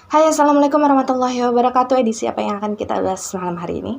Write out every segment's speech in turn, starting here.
Hai, Assalamualaikum warahmatullahi wabarakatuh. Edisi apa yang akan kita bahas malam hari ini?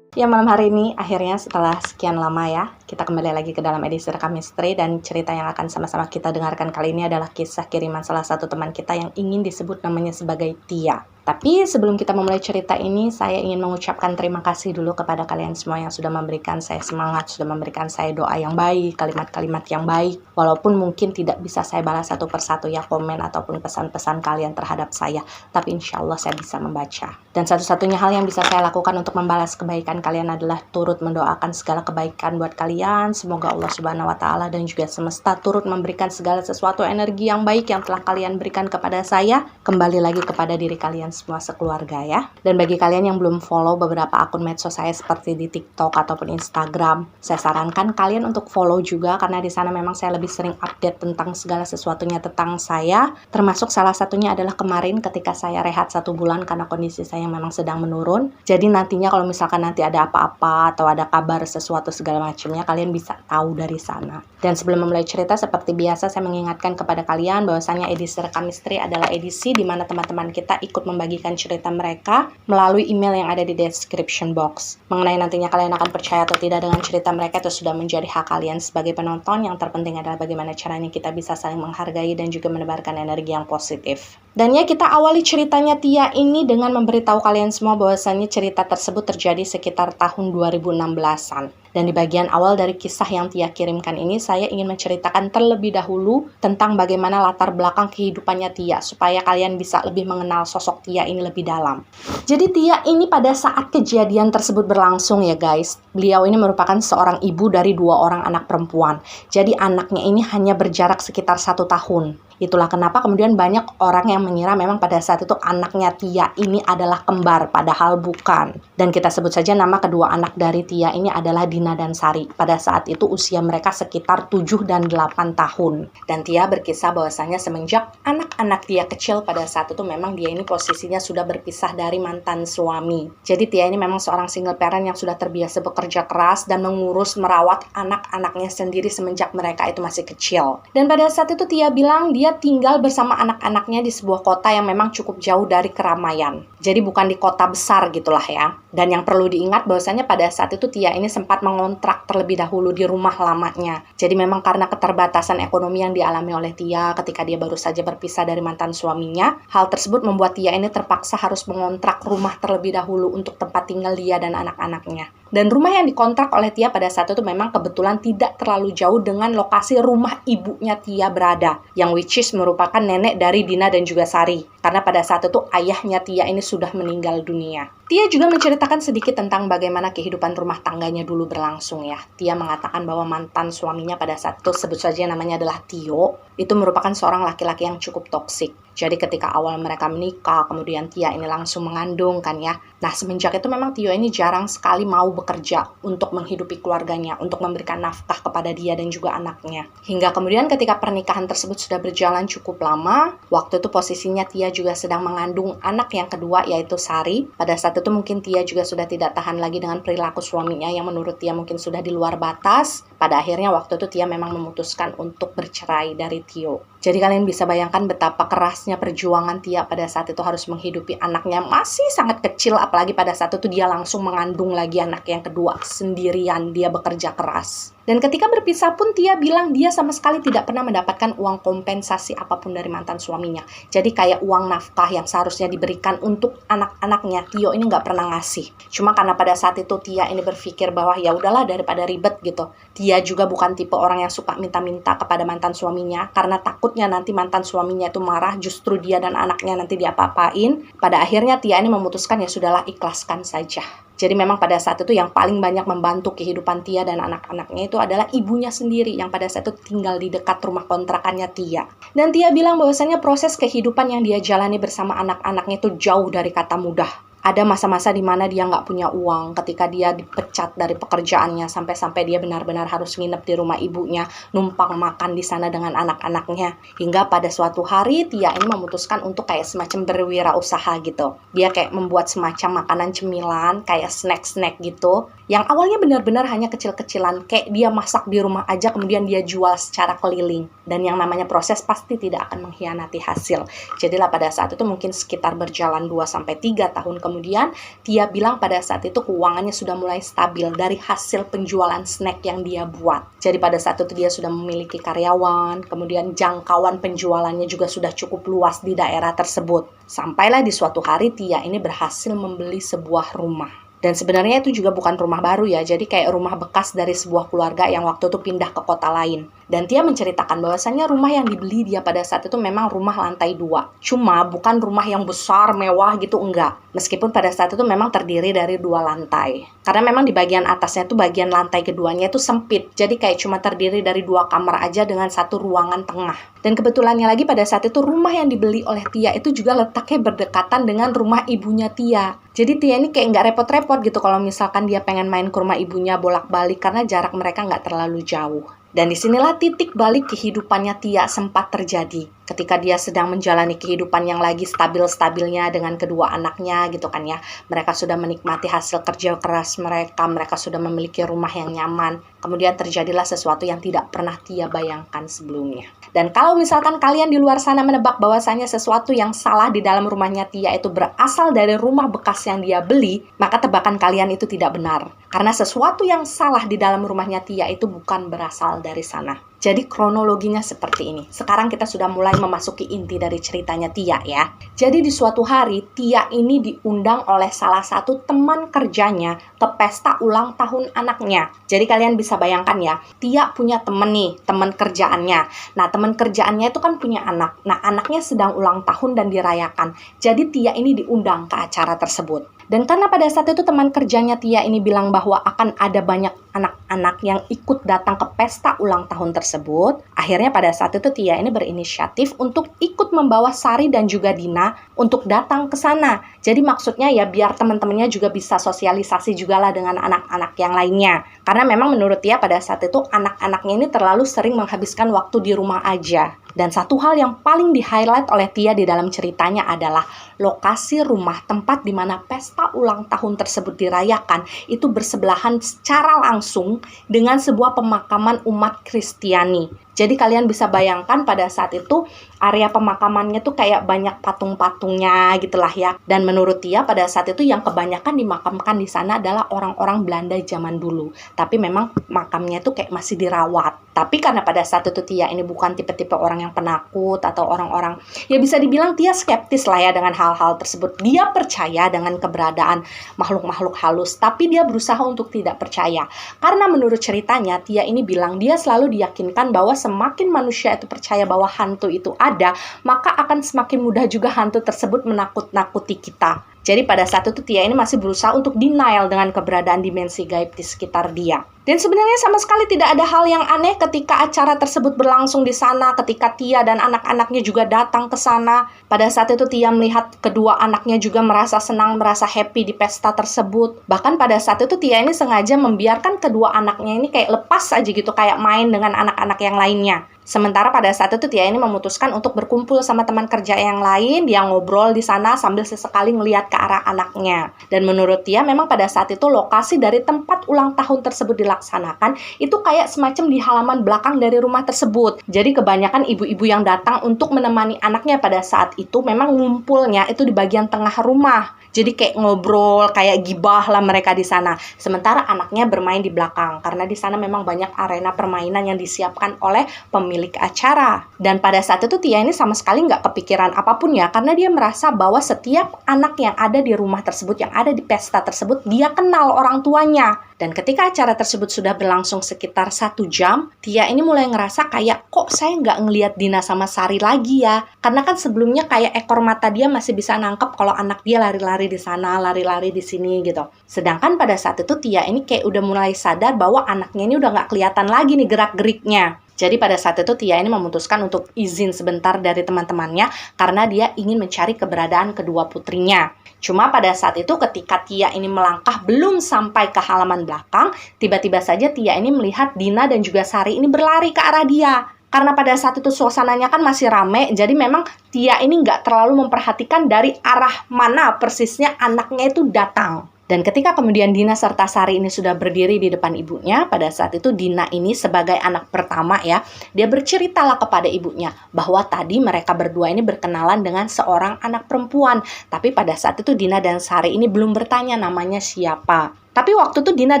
Ya, malam hari ini akhirnya setelah sekian lama ya, kita kembali lagi ke dalam edisi Rekam Misteri, dan cerita yang akan sama-sama kita dengarkan kali ini adalah kisah kiriman salah satu teman kita yang ingin disebut namanya sebagai Tia. Tapi sebelum kita memulai cerita ini, saya ingin mengucapkan terima kasih dulu kepada kalian semua yang sudah memberikan saya semangat, sudah memberikan saya doa yang baik, kalimat-kalimat yang baik. Walaupun mungkin tidak bisa saya balas satu persatu ya komen ataupun pesan-pesan kalian terhadap saya, tapi insya Allah saya bisa membaca. Dan satu-satunya hal yang bisa saya lakukan untuk membalas kebaikan kalian adalah turut mendoakan segala kebaikan buat kalian. Semoga Allah Subhanahu wa Ta'ala dan juga semesta turut memberikan segala sesuatu energi yang baik yang telah kalian berikan kepada saya, kembali lagi kepada diri kalian semua sekeluarga ya. Dan bagi kalian yang belum follow beberapa akun medsos saya seperti di TikTok ataupun Instagram, saya sarankan kalian untuk follow juga, karena di sana memang saya lebih sering update tentang segala sesuatunya tentang saya. Termasuk salah satunya adalah kemarin ketika saya rehat 1 bulan karena kondisi saya yang memang sedang menurun. Jadi nantinya kalau misalkan nanti ada apa-apa atau ada kabar sesuatu segala macamnya, kalian bisa tahu dari sana. Dan sebelum memulai cerita, seperti biasa saya mengingatkan kepada kalian bahwasanya edisi Rekam Misteri adalah edisi di mana teman-teman kita ikut membagikan cerita mereka melalui email yang ada di description box. Mengenai nantinya kalian akan percaya atau tidak dengan cerita mereka, itu sudah menjadi hak kalian sebagai penonton. Yang terpenting adalah bagaimana caranya kita bisa saling menghargai dan juga menebarkan energi yang positif. Dan ya, kita awali ceritanya Tia ini dengan memberitahu kalian semua bahwasanya cerita tersebut terjadi sekitar tahun 2016-an. Dan di bagian awal dari kisah yang Tia kirimkan ini, saya ingin menceritakan terlebih dahulu tentang bagaimana latar belakang kehidupannya Tia, supaya kalian bisa lebih mengenal sosok Tia ini lebih dalam. Jadi Tia ini pada saat kejadian tersebut berlangsung ya guys, beliau ini merupakan seorang ibu dari 2 orang anak perempuan. Jadi anaknya ini hanya berjarak sekitar 1 tahun. Itulah kenapa kemudian banyak orang yang mengira memang pada saat itu anaknya Tia ini adalah kembar, padahal bukan. Dan kita sebut saja nama kedua anak dari Tia ini adalah Dina dan Sari. Pada saat itu usia mereka sekitar 7 dan 8 tahun. Dan Tia berkisah bahwasanya semenjak anak-anak Tia kecil pada saat itu memang dia ini posisinya sudah berpisah dari mantan suami. Jadi Tia ini memang seorang single parent yang sudah terbiasa bekerja keras dan mengurus merawat anak-anaknya sendiri semenjak mereka itu masih kecil. Dan pada saat itu Tia bilang dia tinggal bersama anak-anaknya di sebuah kota yang memang cukup jauh dari keramaian. Jadi bukan di kota besar gitulah ya. Dan yang perlu diingat bahwasanya pada saat itu Tia ini sempat mengontrak terlebih dahulu di rumah lamanya. Jadi memang karena keterbatasan ekonomi yang dialami oleh Tia ketika dia baru saja berpisah dari mantan suaminya, hal tersebut membuat Tia ini terpaksa harus mengontrak rumah terlebih dahulu untuk tempat tinggal dia dan anak-anaknya. Dan rumah yang dikontrak oleh Tia pada saat itu memang kebetulan tidak terlalu jauh dengan lokasi rumah ibunya Tia berada, yang which is merupakan nenek dari Dina dan juga Sari. Karena pada saat itu ayahnya Tia ini sudah meninggal dunia. Tia juga menceritakan sedikit tentang bagaimana kehidupan rumah tangganya dulu berlangsung ya. Tia mengatakan bahwa mantan suaminya pada saat itu, sebut saja namanya adalah Tio, itu merupakan seorang laki-laki yang cukup toksik. Jadi ketika awal mereka menikah, kemudian Tia ini langsung mengandung kan ya. Nah semenjak itu memang Tio ini jarang sekali mau bekerja untuk menghidupi keluarganya, untuk memberikan nafkah kepada dia dan juga anaknya. Hingga kemudian ketika pernikahan tersebut sudah berjalan cukup lama, waktu itu posisinya Tia juga sedang mengandung anak yang kedua yaitu Sari. Pada saat itu mungkin Tia juga sudah tidak tahan lagi dengan perilaku suaminya yang menurut Tia mungkin sudah di luar batas. Pada akhirnya waktu itu Tia memang memutuskan untuk bercerai dari Tio. Jadi kalian bisa bayangkan betapa kerasnya perjuangan Tia pada saat itu harus menghidupi anaknya masih sangat kecil, apalagi pada saat itu dia langsung mengandung lagi anak yang kedua sendirian, dia bekerja keras. Dan ketika berpisah pun Tia bilang dia sama sekali tidak pernah mendapatkan uang kompensasi apapun dari mantan suaminya. Jadi kayak uang nafkah yang seharusnya diberikan untuk anak-anaknya, Tio ini nggak pernah ngasih. Cuma karena pada saat itu Tia ini berpikir bahwa ya udahlah daripada ribet gitu. Tia juga bukan tipe orang yang suka minta-minta kepada mantan suaminya, karena takutnya nanti mantan suaminya itu marah, justru dia dan anaknya nanti diapa-apain. Pada akhirnya Tia ini memutuskan ya sudahlah, ikhlaskan saja. Jadi memang pada saat itu yang paling banyak membantu kehidupan Tia dan anak-anaknya itu adalah ibunya sendiri yang pada saat itu tinggal di dekat rumah kontrakannya Tia. Dan Tia bilang bahwasanya proses kehidupan yang dia jalani bersama anak-anaknya itu jauh dari kata mudah. Ada masa-masa di mana dia nggak punya uang, ketika dia dipecat dari pekerjaannya, sampai-sampai dia benar-benar harus nginep di rumah ibunya, numpang makan di sana dengan anak-anaknya. Hingga pada suatu hari Tia ini memutuskan untuk kayak semacam berwirausaha gitu. Dia kayak membuat semacam makanan cemilan, kayak snack-snack gitu, yang awalnya benar-benar hanya kecil-kecilan, kayak dia masak di rumah aja kemudian dia jual secara keliling. Dan yang namanya proses pasti tidak akan mengkhianati hasil. Jadilah pada saat itu mungkin sekitar berjalan 2-3 tahun kemudian, Tia bilang pada saat itu keuangannya sudah mulai stabil dari hasil penjualan snack yang dia buat. Jadi pada saat itu dia sudah memiliki karyawan, kemudian jangkauan penjualannya juga sudah cukup luas di daerah tersebut. Sampailah di suatu hari Tia ini berhasil membeli sebuah rumah. Dan sebenarnya itu juga bukan rumah baru ya, jadi kayak rumah bekas dari sebuah keluarga yang waktu itu pindah ke kota lain. Dan Tia menceritakan bahwasannya rumah yang dibeli dia pada saat itu memang rumah lantai 2. Cuma bukan rumah yang besar, mewah gitu, enggak. Meskipun pada saat itu memang terdiri dari 2 lantai. Karena memang di bagian atasnya itu bagian lantai keduanya itu sempit. Jadi kayak cuma terdiri dari 2 kamar aja dengan 1 ruangan tengah. Dan kebetulannya lagi pada saat itu rumah yang dibeli oleh Tia itu juga letaknya berdekatan dengan rumah ibunya Tia. Jadi Tia ini kayak nggak repot-repot gitu kalau misalkan dia pengen main ke rumah ibunya bolak-balik karena jarak mereka nggak terlalu jauh. Dan disinilah titik balik kehidupannya Tia sempat terjadi. Ketika dia sedang menjalani kehidupan yang lagi stabil-stabilnya dengan kedua anaknya gitu kan ya. Mereka sudah menikmati hasil kerja keras mereka sudah memiliki rumah yang nyaman. Kemudian terjadilah sesuatu yang tidak pernah Tia bayangkan sebelumnya. Dan kalau misalkan kalian di luar sana menebak bahwasanya sesuatu yang salah di dalam rumahnya Tia itu berasal dari rumah bekas yang dia beli, maka tebakan kalian itu tidak benar. Karena sesuatu yang salah di dalam rumahnya Tia itu bukan berasal dari sana. Jadi kronologinya seperti ini. Sekarang kita sudah mulai memasuki inti dari ceritanya Tia ya. Jadi di suatu hari Tia ini diundang oleh salah satu teman kerjanya ke pesta ulang tahun anaknya. Jadi kalian bisa bayangkan ya, Tia punya temen nih, teman kerjaannya. Nah teman kerjaannya itu kan punya anak. Nah anaknya sedang ulang tahun dan dirayakan. Jadi Tia ini diundang ke acara tersebut. Dan karena pada saat itu teman kerjanya Tia ini bilang bahwa akan ada banyak anak-anak yang ikut datang ke pesta ulang tahun tersebut, akhirnya pada saat itu Tia ini berinisiatif untuk ikut membawa Sari dan juga Dina untuk datang ke sana. Jadi maksudnya ya biar teman-temannya juga bisa sosialisasi juga lah dengan anak-anak yang lainnya. Karena memang menurut Tia pada saat itu anak-anaknya ini terlalu sering menghabiskan waktu di rumah aja. Dan satu hal yang paling di-highlight oleh Tia di dalam ceritanya adalah lokasi rumah tempat di mana pesta ulang tahun tersebut dirayakan itu bersebelahan secara langsung dengan sebuah pemakaman umat Kristiani. Jadi kalian bisa bayangkan pada saat itu area pemakamannya tuh kayak banyak patung-patungnya gitulah ya. Dan menurut Tia pada saat itu yang kebanyakan dimakamkan di sana adalah orang-orang Belanda zaman dulu. Tapi memang makamnya tuh kayak masih dirawat. Tapi karena pada saat itu Tia ini bukan tipe-tipe orang yang penakut atau orang-orang, ya bisa dibilang Tia skeptis lah ya dengan hal-hal tersebut. Dia percaya dengan keberadaan makhluk-makhluk halus, tapi dia berusaha untuk tidak percaya. Karena menurut ceritanya Tia ini bilang dia selalu diyakinkan bahwa semakin manusia itu percaya bahwa hantu itu ada, maka akan semakin mudah juga hantu tersebut menakut-nakuti kita. Jadi pada saat itu Tia ini masih berusaha untuk denial dengan keberadaan dimensi gaib di sekitar dia. Dan sebenarnya sama sekali tidak ada hal yang aneh ketika acara tersebut berlangsung di sana, ketika Tia dan anak-anaknya juga datang ke sana. Pada saat itu Tia melihat kedua anaknya juga merasa senang, merasa happy di pesta tersebut. Bahkan pada saat itu Tia ini sengaja membiarkan kedua anaknya ini kayak lepas aja gitu, kayak main dengan anak-anak yang lainnya. Sementara pada saat itu Tia ini memutuskan untuk berkumpul sama teman kerja yang lain, dia ngobrol di sana sambil sesekali ngelihat ke arah anaknya. Dan menurut Tia memang pada saat itu lokasi dari tempat ulang tahun tersebut dilaksanakan itu kayak semacam di halaman belakang dari rumah tersebut. Jadi kebanyakan ibu-ibu yang datang untuk menemani anaknya pada saat itu memang ngumpulnya itu di bagian tengah rumah. Jadi kayak ngobrol, kayak gibah lah mereka di sana. Sementara anaknya bermain di belakang karena di sana memang banyak arena permainan yang disiapkan oleh pemilik acara. Dan pada saat itu Tia ini sama sekali nggak kepikiran apapun ya, karena dia merasa bahwa setiap anak yang ada di rumah tersebut, yang ada di pesta tersebut, dia kenal orang tuanya. Dan ketika acara tersebut sudah berlangsung sekitar 1 jam, Tia ini mulai ngerasa kayak, kok saya nggak ngelihat Dina sama Sari lagi ya? Karena kan sebelumnya kayak ekor mata dia masih bisa nangkep kalau anak dia lari-lari di sana, lari-lari di sini gitu. Sedangkan pada saat itu Tia ini kayak udah mulai sadar bahwa anaknya ini udah nggak kelihatan lagi nih gerak-geriknya. Jadi pada saat itu Tia ini memutuskan untuk izin sebentar dari teman-temannya karena dia ingin mencari keberadaan kedua putrinya. Cuma pada saat itu ketika Tia ini melangkah belum sampai ke halaman belakang, tiba-tiba saja Tia ini melihat Dina dan juga Sari ini berlari ke arah dia. Karena pada saat itu suasananya kan masih rame, jadi memang Tia ini nggak terlalu memperhatikan dari arah mana persisnya anaknya itu datang. Dan ketika kemudian Dina serta Sari ini sudah berdiri di depan ibunya, pada saat itu Dina ini sebagai anak pertama ya, dia berceritalah kepada ibunya bahwa tadi mereka berdua ini berkenalan dengan seorang anak perempuan. Tapi pada saat itu Dina dan Sari ini belum bertanya namanya siapa. Tapi waktu itu Dina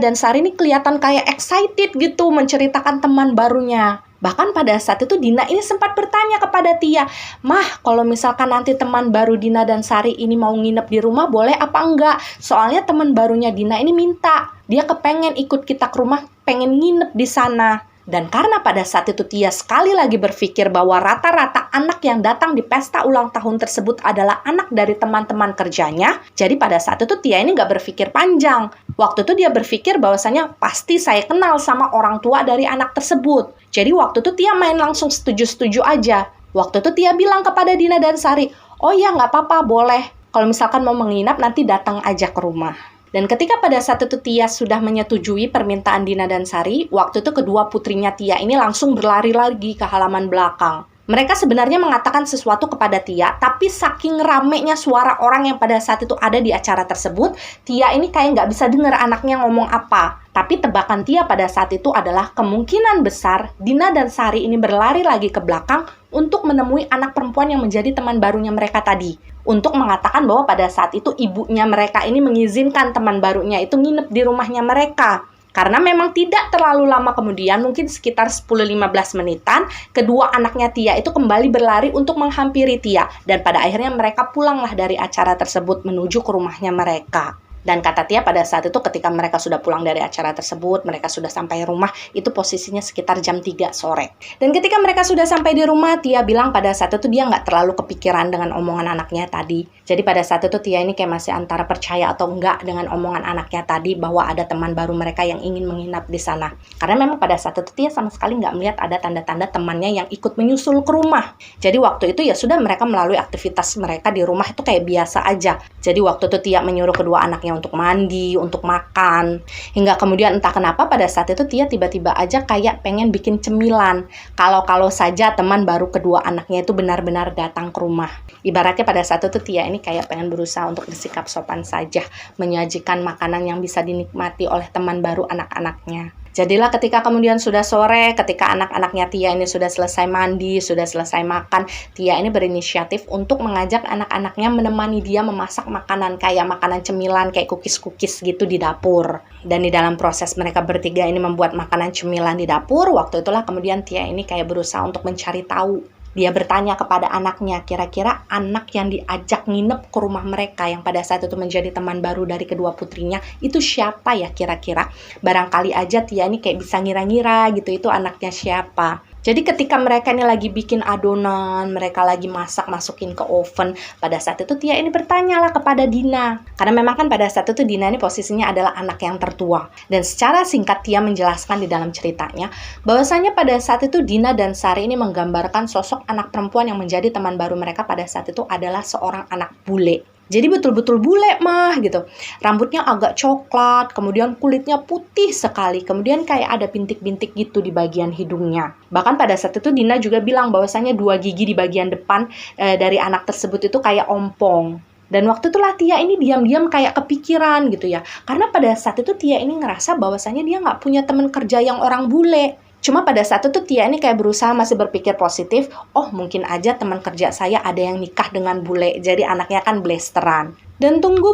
dan Sari ini kelihatan kayak excited gitu menceritakan teman barunya. Bahkan pada saat itu Dina ini sempat bertanya kepada Tia, "Mah, kalau misalkan nanti teman baru Dina dan Sari ini mau nginep di rumah, boleh apa enggak? Soalnya teman barunya Dina ini minta, dia kepengen ikut kita ke rumah, pengen nginep di sana." Dan karena pada saat itu Tia sekali lagi berpikir bahwa rata-rata anak yang datang di pesta ulang tahun tersebut adalah anak dari teman-teman kerjanya, jadi pada saat itu Tia ini nggak berpikir panjang. Waktu itu dia berpikir bahwasanya pasti saya kenal sama orang tua dari anak tersebut. Jadi waktu itu Tia main langsung setuju-setuju aja. Waktu itu Tia bilang kepada Dina dan Sari, "Oh ya nggak apa-apa, boleh. Kalau misalkan mau menginap nanti datang aja ke rumah." Dan ketika pada saat itu Tia sudah menyetujui permintaan Dina dan Sari, waktu itu kedua putrinya Tia ini langsung berlari lagi ke halaman belakang. Mereka sebenarnya mengatakan sesuatu kepada Tia, tapi saking ramenya suara orang yang pada saat itu ada di acara tersebut, Tia ini kayak nggak bisa dengar anaknya ngomong apa. Tapi tebakan Tia pada saat itu adalah kemungkinan besar Dina dan Sari ini berlari lagi ke belakang untuk menemui anak perempuan yang menjadi teman barunya mereka tadi. Untuk mengatakan bahwa pada saat itu ibunya mereka ini mengizinkan teman barunya itu nginep di rumahnya mereka. Karena memang tidak terlalu lama kemudian, mungkin sekitar 10-15 menitan, kedua anaknya Tia itu kembali berlari untuk menghampiri Tia. Dan pada akhirnya mereka pulanglah dari acara tersebut menuju ke rumahnya mereka. Dan kata Tia pada saat itu ketika mereka sudah pulang dari acara tersebut, mereka sudah sampai rumah, itu posisinya sekitar jam 3 sore. Dan ketika mereka sudah sampai di rumah, Tia bilang pada saat itu dia nggak terlalu kepikiran dengan omongan anaknya tadi. Jadi pada saat itu Tia ini kayak masih antara percaya atau enggak dengan omongan anaknya tadi bahwa ada teman baru mereka yang ingin menginap di sana. Karena memang pada saat itu Tia sama sekali nggak melihat ada tanda-tanda temannya yang ikut menyusul ke rumah. Jadi waktu itu ya sudah mereka melalui aktivitas mereka di rumah itu kayak biasa aja. Jadi waktu itu Tia menyuruh kedua anaknya untuk mandi, untuk makan. Hingga kemudian entah kenapa pada saat itu Tia tiba-tiba aja kayak pengen bikin cemilan. Kalau saja teman baru kedua anaknya itu benar-benar datang ke rumah. Ibaratnya pada saat itu Tia ini kayak pengen berusaha untuk bersikap sopan saja, menyajikan makanan yang bisa dinikmati oleh teman baru anak-anaknya. Jadilah ketika kemudian sudah sore, ketika anak-anaknya Tia ini sudah selesai mandi, sudah selesai makan, Tia ini berinisiatif untuk mengajak anak-anaknya menemani dia memasak makanan kayak makanan cemilan, kayak cookies-cookies gitu di dapur. Dan di dalam proses mereka bertiga ini membuat makanan cemilan di dapur, waktu itulah kemudian Tia ini kayak berusaha untuk mencari tahu. Dia bertanya kepada anaknya, kira-kira anak yang diajak nginep ke rumah mereka yang pada saat itu menjadi teman baru dari kedua putrinya, itu siapa ya kira-kira? Barangkali aja Tia ini kayak bisa ngira-ngira gitu, itu anaknya siapa. Jadi ketika mereka ini lagi bikin adonan, mereka lagi masak, masukin ke oven, pada saat itu Tia ini bertanyalah kepada Dina. Karena memang kan pada saat itu Dina ini posisinya adalah anak yang tertua. Dan secara singkat Tia menjelaskan di dalam ceritanya, bahwasanya pada saat itu Dina dan Sari ini menggambarkan sosok anak perempuan yang menjadi teman baru mereka pada saat itu adalah seorang anak bule. Jadi betul-betul bule mah gitu. Rambutnya agak coklat, kemudian kulitnya putih sekali, kemudian kayak ada bintik-bintik gitu di bagian hidungnya. Bahkan pada saat itu Dina juga bilang bahwasanya 2 gigi di bagian depan dari anak tersebut itu kayak ompong. Dan waktu itulah Tia ini diam-diam kayak kepikiran gitu ya. Karena pada saat itu Tia ini ngerasa bahwasanya dia nggak punya teman kerja yang orang bule. Cuma pada saat itu Tia ini kayak berusaha masih berpikir positif, oh mungkin aja teman kerja saya ada yang nikah dengan bule, jadi anaknya kan blasteran. Dan tunggu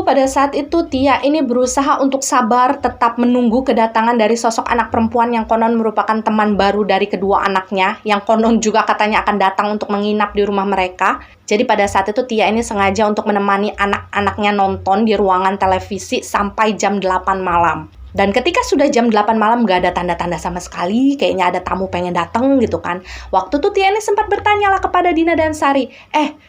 pada saat itu Tia ini berusaha untuk sabar tetap menunggu kedatangan dari sosok anak perempuan yang konon merupakan teman baru dari kedua anaknya, yang konon juga katanya akan datang untuk menginap di rumah mereka. Jadi pada saat itu Tia ini sengaja untuk menemani anak-anaknya nonton di ruangan televisi sampai jam 8 malam. Dan ketika sudah jam 8 malam gak ada tanda-tanda sama sekali, kayaknya ada tamu pengen datang gitu kan. Waktu itu Tia ini sempat bertanya lah kepada Dina dan Sari,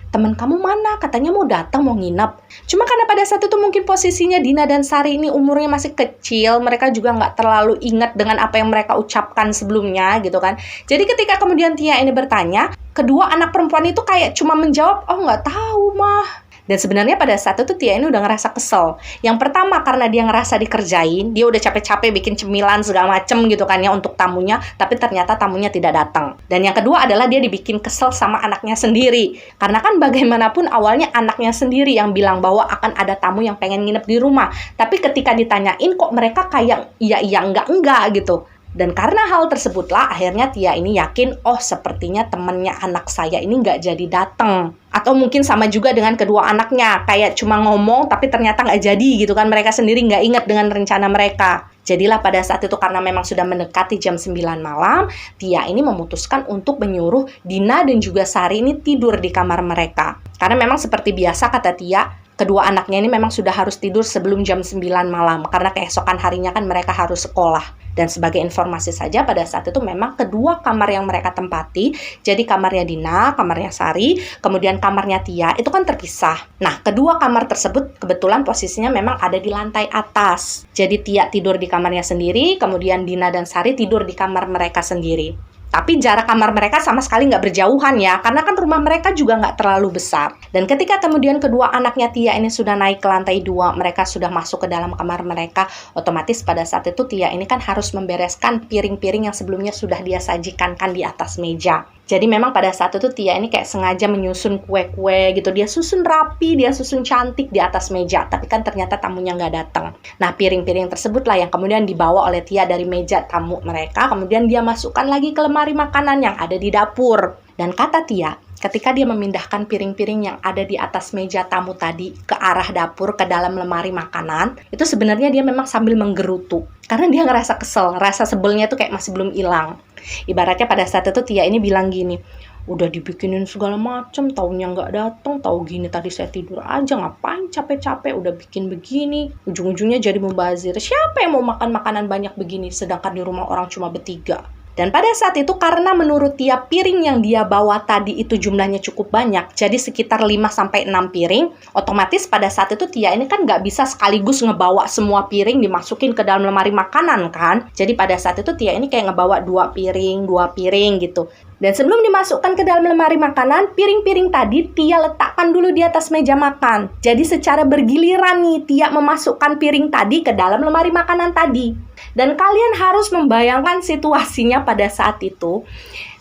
teman kamu mana? Katanya mau datang, mau nginep. Cuma karena pada saat itu mungkin posisinya Dina dan Sari ini umurnya masih kecil, mereka juga nggak terlalu ingat dengan apa yang mereka ucapkan sebelumnya gitu kan. Jadi ketika kemudian Tia ini bertanya, kedua anak perempuan itu kayak cuma menjawab, oh nggak tahu mah. Dan sebenarnya pada saat itu Tia ini udah ngerasa kesel. Yang pertama karena dia ngerasa dikerjain, dia udah capek-capek bikin cemilan segala macem gitu kan ya untuk tamunya, tapi ternyata tamunya tidak datang. Dan yang kedua adalah dia dibikin kesel sama anaknya sendiri. Karena kan bagaimanapun awalnya anaknya sendiri yang bilang bahwa akan ada tamu yang pengen nginep di rumah. Tapi ketika ditanyain kok mereka kayak iya enggak gitu. Dan karena hal tersebutlah akhirnya Tia ini yakin, oh sepertinya temennya anak saya ini nggak jadi datang. Atau mungkin sama juga dengan kedua anaknya, kayak cuma ngomong tapi ternyata nggak jadi gitu kan. Mereka sendiri nggak ingat dengan rencana mereka. Jadilah pada saat itu karena memang sudah mendekati jam 9 malam, Tia ini memutuskan untuk menyuruh Dina dan juga Sari ini tidur di kamar mereka. Karena memang seperti biasa kata Tia, kedua anaknya ini memang sudah harus tidur sebelum jam 9 malam. Karena keesokan harinya kan mereka harus sekolah. Dan sebagai informasi saja pada saat itu memang kedua kamar yang mereka tempati, jadi kamarnya Dina, kamarnya Sari, kemudian kamarnya Tia itu kan terpisah. Nah, kedua kamar tersebut kebetulan posisinya memang ada di lantai atas. Jadi Tia tidur di kamarnya sendiri, kemudian Dina dan Sari tidur di kamar mereka sendiri. Tapi jarak kamar mereka sama sekali nggak berjauhan ya, karena kan rumah mereka juga nggak terlalu besar. Dan ketika kemudian kedua anaknya Tia ini sudah naik ke lantai 2, mereka sudah masuk ke dalam kamar mereka, otomatis pada saat itu Tia ini kan harus membereskan piring-piring yang sebelumnya sudah dia sajikan kan di atas meja. Jadi memang pada saat itu Tia ini kayak sengaja menyusun kue-kue gitu. Dia susun rapi, dia susun cantik di atas meja. Tapi kan ternyata tamunya nggak datang. Nah piring-piring tersebutlah yang kemudian dibawa oleh Tia dari meja tamu mereka. Kemudian dia masukkan lagi ke lemari makanan yang ada di dapur. Dan kata Tia, ketika dia memindahkan piring-piring yang ada di atas meja tamu tadi ke arah dapur, ke dalam lemari makanan, itu sebenarnya dia memang sambil menggerutu. Karena dia ngerasa kesel, rasa sebelnya tuh kayak masih belum hilang. Ibaratnya pada saat itu Tia ini bilang gini, udah dibikinin segala macem, taunya nggak datang, tahu gini tadi saya tidur aja, ngapain capek-capek, udah bikin begini, ujung-ujungnya jadi mubazir. Siapa yang mau makan makanan banyak begini, sedangkan di rumah orang cuma bertiga? Dan pada saat itu karena menurut Tia piring yang dia bawa tadi itu jumlahnya cukup banyak, jadi sekitar 5-6 piring, otomatis pada saat itu Tia ini kan nggak bisa sekaligus ngebawa semua piring dimasukin ke dalam lemari makanan kan. Jadi pada saat itu Tia ini kayak ngebawa 2 piring gitu. Dan sebelum dimasukkan ke dalam lemari makanan, piring-piring tadi Tia letakkan dulu di atas meja makan. Jadi secara bergiliran nih Tia memasukkan piring tadi ke dalam lemari makanan tadi. Dan kalian harus membayangkan situasinya pada saat itu.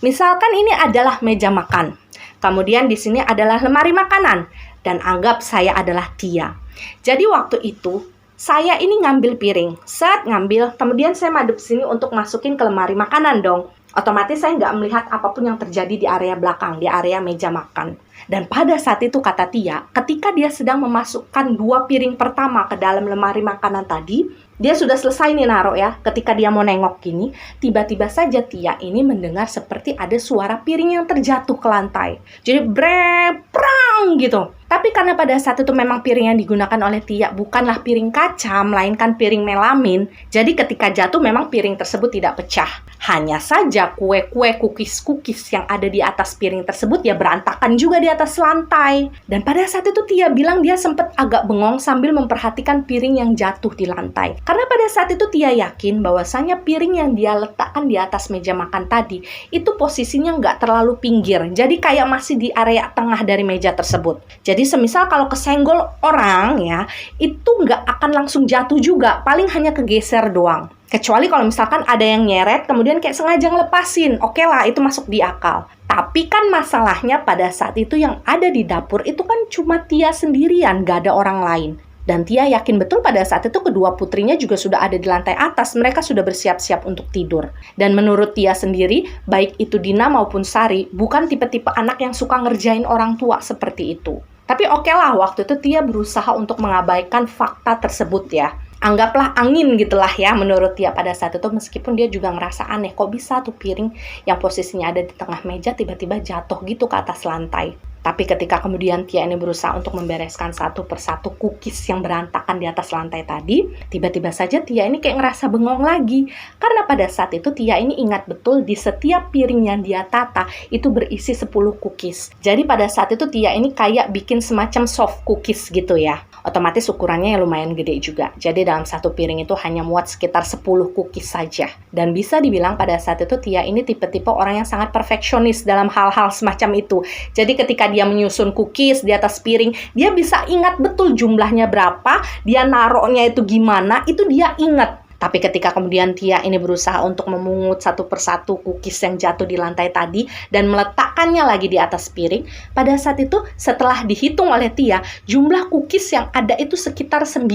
Misalkan ini adalah meja makan. Kemudian di sini adalah lemari makanan. Dan anggap saya adalah Tia. Jadi waktu itu saya ini ngambil piring. Ngambil, kemudian saya madep sini untuk masukin ke lemari makanan dong. Otomatis saya nggak melihat apapun yang terjadi di area belakang, di area meja makan. Dan pada saat itu kata Tia, ketika dia sedang memasukkan 2 piring pertama ke dalam lemari makanan tadi, dia sudah selesai nih naruh ya. Ketika dia mau nengok gini, tiba-tiba saja Tia ini mendengar seperti ada suara piring yang terjatuh ke lantai. Jadi brang gitu. Tapi karena pada saat itu memang piring yang digunakan oleh Tia bukanlah piring kaca, melainkan piring melamin. Jadi ketika jatuh memang piring tersebut tidak pecah. Hanya saja kue-kue, cookies yang ada di atas piring tersebut ya berantakan juga di atas lantai. Dan pada saat itu Tia bilang dia sempat agak bengong sambil memperhatikan piring yang jatuh di lantai. Karena pada saat itu Tia yakin bahwasanya piring yang dia letakkan di atas meja makan tadi itu posisinya nggak terlalu pinggir. Jadi kayak masih di area tengah dari meja tersebut. Jadi semisal kalau kesenggol orang ya, itu nggak akan langsung jatuh juga, paling hanya kegeser doang. Kecuali kalau misalkan ada yang nyeret, kemudian kayak sengaja ngelepasin, oke lah itu masuk di akal. Tapi kan masalahnya pada saat itu yang ada di dapur itu kan cuma Tia sendirian, nggak ada orang lain. Dan Tia yakin betul pada saat itu kedua putrinya juga sudah ada di lantai atas, mereka sudah bersiap-siap untuk tidur. Dan menurut Tia sendiri, baik itu Dina maupun Sari, bukan tipe-tipe anak yang suka ngerjain orang tua seperti itu. Tapi oke lah, waktu itu Tia berusaha untuk mengabaikan fakta tersebut ya. Anggaplah angin gitulah ya menurut Tia pada saat itu, meskipun dia juga ngerasa aneh. Kok bisa tuh piring yang posisinya ada di tengah meja tiba-tiba jatuh gitu ke atas lantai. Tapi ketika kemudian Tia ini berusaha untuk membereskan satu persatu cookies yang berantakan di atas lantai tadi, tiba-tiba saja Tia ini kayak ngerasa bengong lagi. Karena pada saat itu Tia ini ingat betul di setiap piring yang dia tata itu berisi 10 cookies. Jadi pada saat itu Tia ini kayak bikin semacam soft cookies gitu ya. Otomatis ukurannya yang lumayan gede juga. Jadi dalam satu piring itu hanya muat sekitar 10 cookies saja. Dan bisa dibilang pada saat itu Tia ini tipe-tipe orang yang sangat perfeksionis dalam hal-hal semacam itu. Jadi ketika dia menyusun cookies di atas piring, dia bisa ingat betul jumlahnya berapa, dia naruhnya itu gimana, itu dia ingat. Tapi ketika kemudian Tia ini berusaha untuk memungut satu persatu cookies yang jatuh di lantai tadi dan meletakkannya lagi di atas piring, pada saat itu setelah dihitung oleh Tia, jumlah cookies yang ada itu sekitar 9,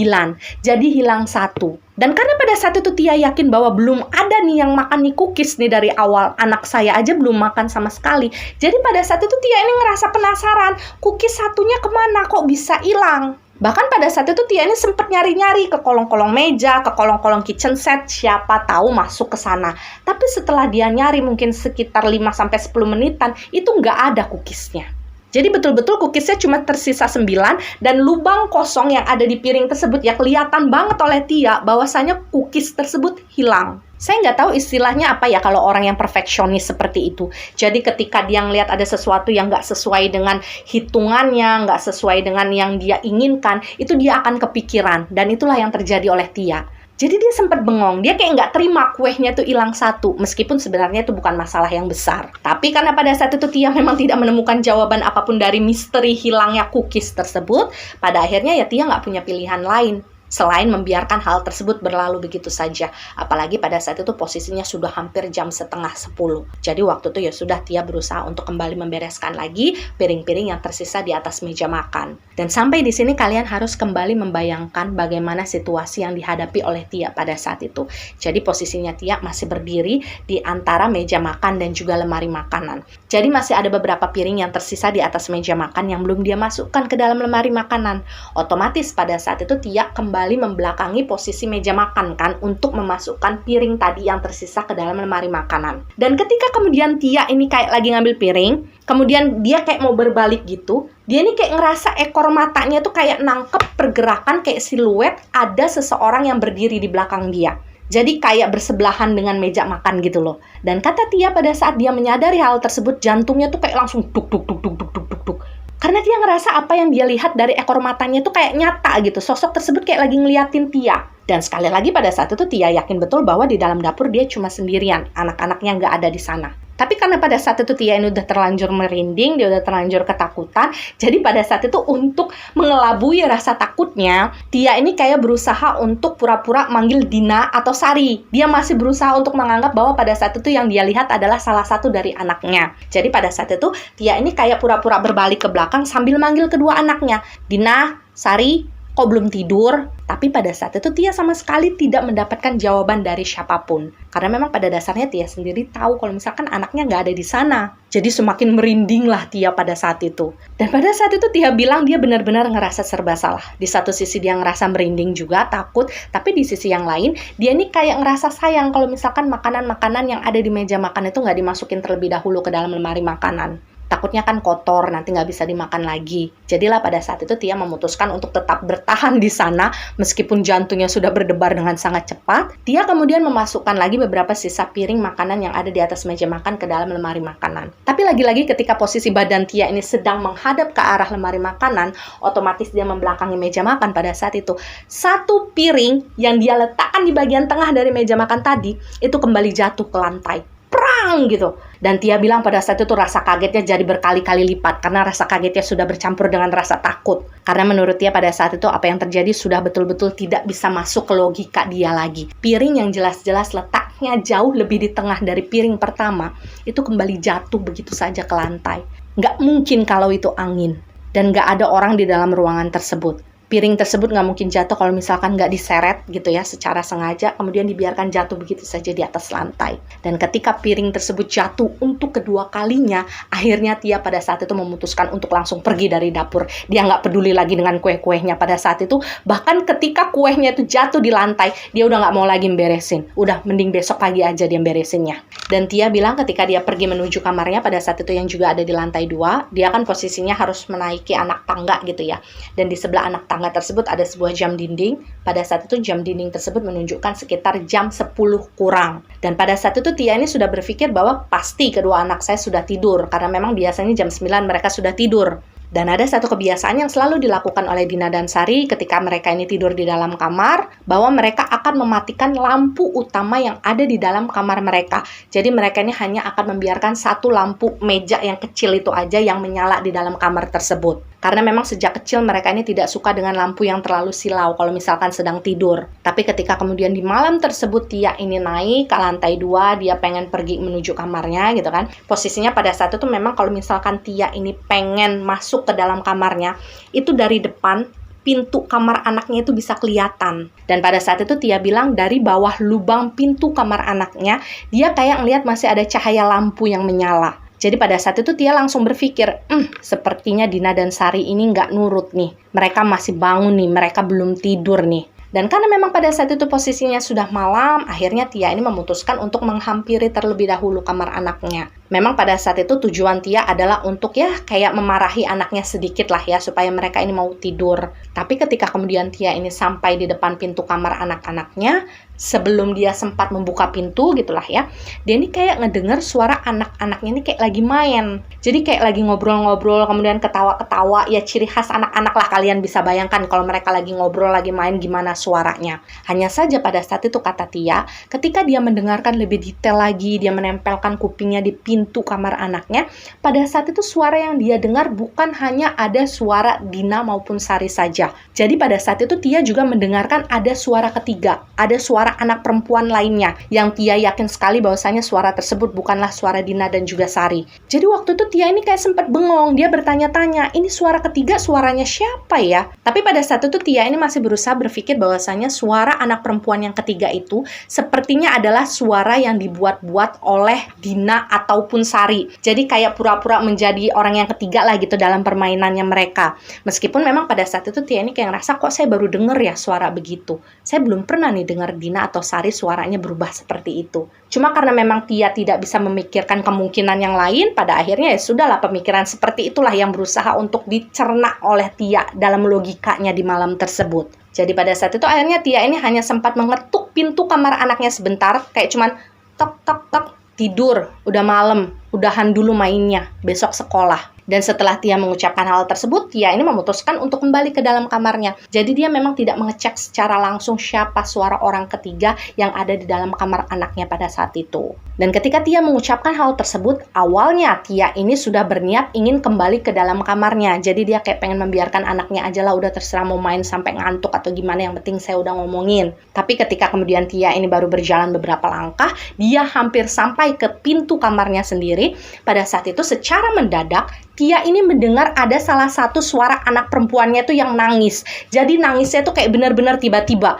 jadi hilang 1. Dan karena pada saat itu Tia yakin bahwa belum ada nih yang makan nih cookies nih dari awal, anak saya aja belum makan sama sekali. Jadi pada saat itu Tia ini ngerasa penasaran, cookies satunya kemana kok bisa hilang? Bahkan pada saat itu Tia ini sempat nyari-nyari ke kolong-kolong meja, ke kolong-kolong kitchen set, siapa tahu masuk ke sana. Tapi setelah dia nyari mungkin sekitar 5-10 menitan, itu nggak ada cookiesnya. Jadi betul-betul cookiesnya cuma tersisa 9 dan lubang kosong yang ada di piring tersebut ya kelihatan banget oleh Tia bahwasanya cookies tersebut hilang. Saya nggak tahu istilahnya apa ya kalau orang yang perfeksionis seperti itu. Jadi ketika dia ngelihat ada sesuatu yang nggak sesuai dengan hitungannya, nggak sesuai dengan yang dia inginkan, itu dia akan kepikiran. Dan itulah yang terjadi oleh Tia. Jadi dia sempat bengong, dia kayak nggak terima kuenya tuh hilang 1, meskipun sebenarnya itu bukan masalah yang besar. Tapi karena pada saat itu Tia memang tidak menemukan jawaban apapun dari misteri hilangnya cookies tersebut, pada akhirnya ya Tia nggak punya pilihan lain selain membiarkan hal tersebut berlalu begitu saja. Apalagi pada saat itu posisinya sudah hampir jam 9:30. Jadi waktu itu ya sudah Tia berusaha untuk kembali membereskan lagi piring-piring yang tersisa di atas meja makan. Dan sampai di sini kalian harus kembali membayangkan bagaimana situasi yang dihadapi oleh Tia pada saat itu. Jadi posisinya Tia masih berdiri di antara meja makan dan juga lemari makanan. Jadi masih ada beberapa piring yang tersisa di atas meja makan yang belum dia masukkan ke dalam lemari makanan. Otomatis pada saat itu Tia kembali membelakangi posisi meja makan kan untuk memasukkan piring tadi yang tersisa ke dalam lemari makanan. Dan ketika kemudian Tia ini kayak lagi ngambil piring, kemudian dia kayak mau berbalik gitu, dia ini kayak ngerasa ekor matanya tuh kayak nangkep pergerakan kayak siluet ada seseorang yang berdiri di belakang dia. Jadi kayak bersebelahan dengan meja makan gitu loh. Dan kata Tia pada saat dia menyadari hal tersebut, jantungnya tuh kayak langsung duk duk duk duk duk duk duk duk. Karena dia ngerasa apa yang dia lihat dari ekor matanya itu kayak nyata gitu. Sosok tersebut kayak lagi ngeliatin Tia. Dan sekali lagi pada saat itu Tia yakin betul bahwa di dalam dapur dia cuma sendirian. Anak-anaknya nggak ada di sana. Tapi karena pada saat itu Tia ini udah terlanjur merinding, dia udah terlanjur ketakutan. Jadi pada saat itu untuk mengelabui rasa takutnya, Tia ini kayak berusaha untuk pura-pura manggil Dina atau Sari. Dia masih berusaha untuk menganggap bahwa pada saat itu yang dia lihat adalah salah satu dari anaknya. Jadi pada saat itu Tia ini kayak pura-pura berbalik ke belakang sambil manggil kedua anaknya. Dina, Sari, kok belum tidur? Tapi pada saat itu Tia sama sekali tidak mendapatkan jawaban dari siapapun. Karena memang pada dasarnya Tia sendiri tahu kalau misalkan anaknya nggak ada di sana. Jadi semakin merindinglah Tia pada saat itu. Dan pada saat itu Tia bilang dia benar-benar ngerasa serba salah. Di satu sisi dia ngerasa merinding juga, takut. Tapi di sisi yang lain, dia ini kayak ngerasa sayang kalau misalkan makanan-makanan yang ada di meja makan itu nggak dimasukin terlebih dahulu ke dalam lemari makanan. Takutnya kan kotor, nanti nggak bisa dimakan lagi. Jadilah pada saat itu Tia memutuskan untuk tetap bertahan di sana, meskipun jantungnya sudah berdebar dengan sangat cepat. Tia kemudian memasukkan lagi beberapa sisa piring makanan yang ada di atas meja makan ke dalam lemari makanan. Tapi lagi-lagi ketika posisi badan Tia ini sedang menghadap ke arah lemari makanan, otomatis dia membelakangi meja makan pada saat itu. Satu piring yang dia letakkan di bagian tengah dari meja makan tadi, itu kembali jatuh ke lantai. Prang gitu. Dan Tia bilang pada saat itu rasa kagetnya jadi berkali-kali lipat karena rasa kagetnya sudah bercampur dengan rasa takut. Karena menurut Tia pada saat itu apa yang terjadi sudah betul-betul tidak bisa masuk ke logika dia lagi. Piring yang jelas-jelas letaknya jauh lebih di tengah dari piring pertama itu kembali jatuh begitu saja ke lantai. Nggak mungkin kalau itu angin. Dan nggak ada orang di dalam ruangan tersebut. Piring tersebut nggak mungkin jatuh kalau misalkan nggak diseret gitu ya secara sengaja, kemudian dibiarkan jatuh begitu saja di atas lantai. Dan ketika piring tersebut jatuh untuk kedua kalinya, akhirnya Tia pada saat itu memutuskan untuk langsung pergi dari dapur. Dia nggak peduli lagi dengan kue-kuehnya pada saat itu. Bahkan ketika kuehnya itu jatuh di lantai, dia udah nggak mau lagi beresin. Udah, mending besok pagi aja dia beresinnya. Dan Tia bilang ketika dia pergi menuju kamarnya pada saat itu yang juga ada di lantai 2, dia kan posisinya harus menaiki anak tangga gitu ya. Dan di sebelah anak tangga tersebut ada sebuah jam dinding. Pada saat itu jam dinding tersebut menunjukkan sekitar jam 10 kurang. Dan pada saat itu Tia ini sudah berpikir bahwa pasti kedua anak saya sudah tidur, karena memang biasanya jam 9 mereka sudah tidur. Dan ada satu kebiasaan yang selalu dilakukan oleh Dina dan Sari ketika mereka ini tidur di dalam kamar, bahwa mereka akan mematikan lampu utama yang ada di dalam kamar mereka. Jadi mereka ini hanya akan membiarkan satu lampu meja yang kecil itu aja yang menyala di dalam kamar tersebut. Karena memang sejak kecil mereka ini tidak suka dengan lampu yang terlalu silau kalau misalkan sedang tidur. Tapi ketika kemudian di malam tersebut Tia ini naik ke lantai 2, dia pengen pergi menuju kamarnya gitu kan. Posisinya pada saat itu memang kalau misalkan Tia ini pengen masuk ke dalam kamarnya, itu dari depan pintu kamar anaknya itu bisa kelihatan. Dan pada saat itu Tia bilang dari bawah lubang pintu kamar anaknya, dia kayak ngelihat masih ada cahaya lampu yang menyala. Jadi pada saat itu Tia langsung berpikir, sepertinya Dina dan Sari ini nggak nurut nih. Mereka masih bangun nih, mereka belum tidur nih. Dan karena memang pada saat itu posisinya sudah malam, akhirnya Tia ini memutuskan untuk menghampiri terlebih dahulu kamar anaknya. Memang pada saat itu tujuan Tia adalah untuk ya kayak memarahi anaknya sedikit lah ya, supaya mereka ini mau tidur. Tapi ketika kemudian Tia ini sampai di depan pintu kamar anak-anaknya, sebelum dia sempat membuka pintu gitulah ya, dia ini kayak ngedenger suara anak-anaknya ini kayak lagi main. Jadi kayak lagi ngobrol-ngobrol, kemudian ketawa-ketawa, ya ciri khas anak-anak lah, kalian bisa bayangkan kalau mereka lagi ngobrol, lagi main gimana suaranya. Hanya saja pada saat itu kata Tia, ketika dia mendengarkan lebih detail lagi, dia menempelkan kupingnya di pintu kamar anaknya, pada saat itu suara yang dia dengar bukan hanya ada suara Dina maupun Sari saja. Jadi pada saat itu Tia juga mendengarkan ada suara ketiga, ada suara anak perempuan lainnya, yang Tia yakin sekali bahwasanya suara tersebut bukanlah suara Dina dan juga Sari. Jadi waktu itu Tia ini kayak sempat bengong, dia bertanya-tanya, ini suara ketiga suaranya siapa ya? Tapi pada saat itu Tia ini masih berusaha berpikir bahwasanya suara anak perempuan yang ketiga itu sepertinya adalah suara yang dibuat-buat oleh Dina ataupun Sari. Jadi kayak pura-pura menjadi orang yang ketiga lah gitu dalam permainannya mereka. Meskipun memang pada saat itu Tia ini kayak ngerasa, kok saya baru denger ya suara begitu. Saya belum pernah nih denger Dina atau Sari suaranya berubah seperti itu. Cuma karena memang Tia tidak bisa memikirkan kemungkinan yang lain, pada akhirnya ya sudahlah, pemikiran seperti itulah yang berusaha untuk dicerna oleh Tia dalam logikanya di malam tersebut. Jadi pada saat itu akhirnya Tia ini hanya sempat mengetuk pintu kamar anaknya sebentar, kayak cuman tok tok tok, tidur, udah malam, udahan dulu mainnya, besok sekolah. Dan setelah Tia mengucapkan hal tersebut, Tia ini memutuskan untuk kembali ke dalam kamarnya. Jadi dia memang tidak mengecek secara langsung siapa suara orang ketiga yang ada di dalam kamar anaknya pada saat itu. Dan ketika Tia mengucapkan hal tersebut, awalnya Tia ini sudah berniat ingin kembali ke dalam kamarnya. Jadi dia kayak pengen membiarkan anaknya aja lah, udah terserah mau main sampai ngantuk atau gimana, yang penting saya udah ngomongin. Tapi ketika kemudian Tia ini baru berjalan beberapa langkah, dia hampir sampai ke pintu kamarnya sendiri. Pada saat itu secara mendadak, Tia ini mendengar ada salah satu suara anak perempuannya tuh yang nangis. Jadi nangisnya tuh kayak benar-benar tiba-tiba.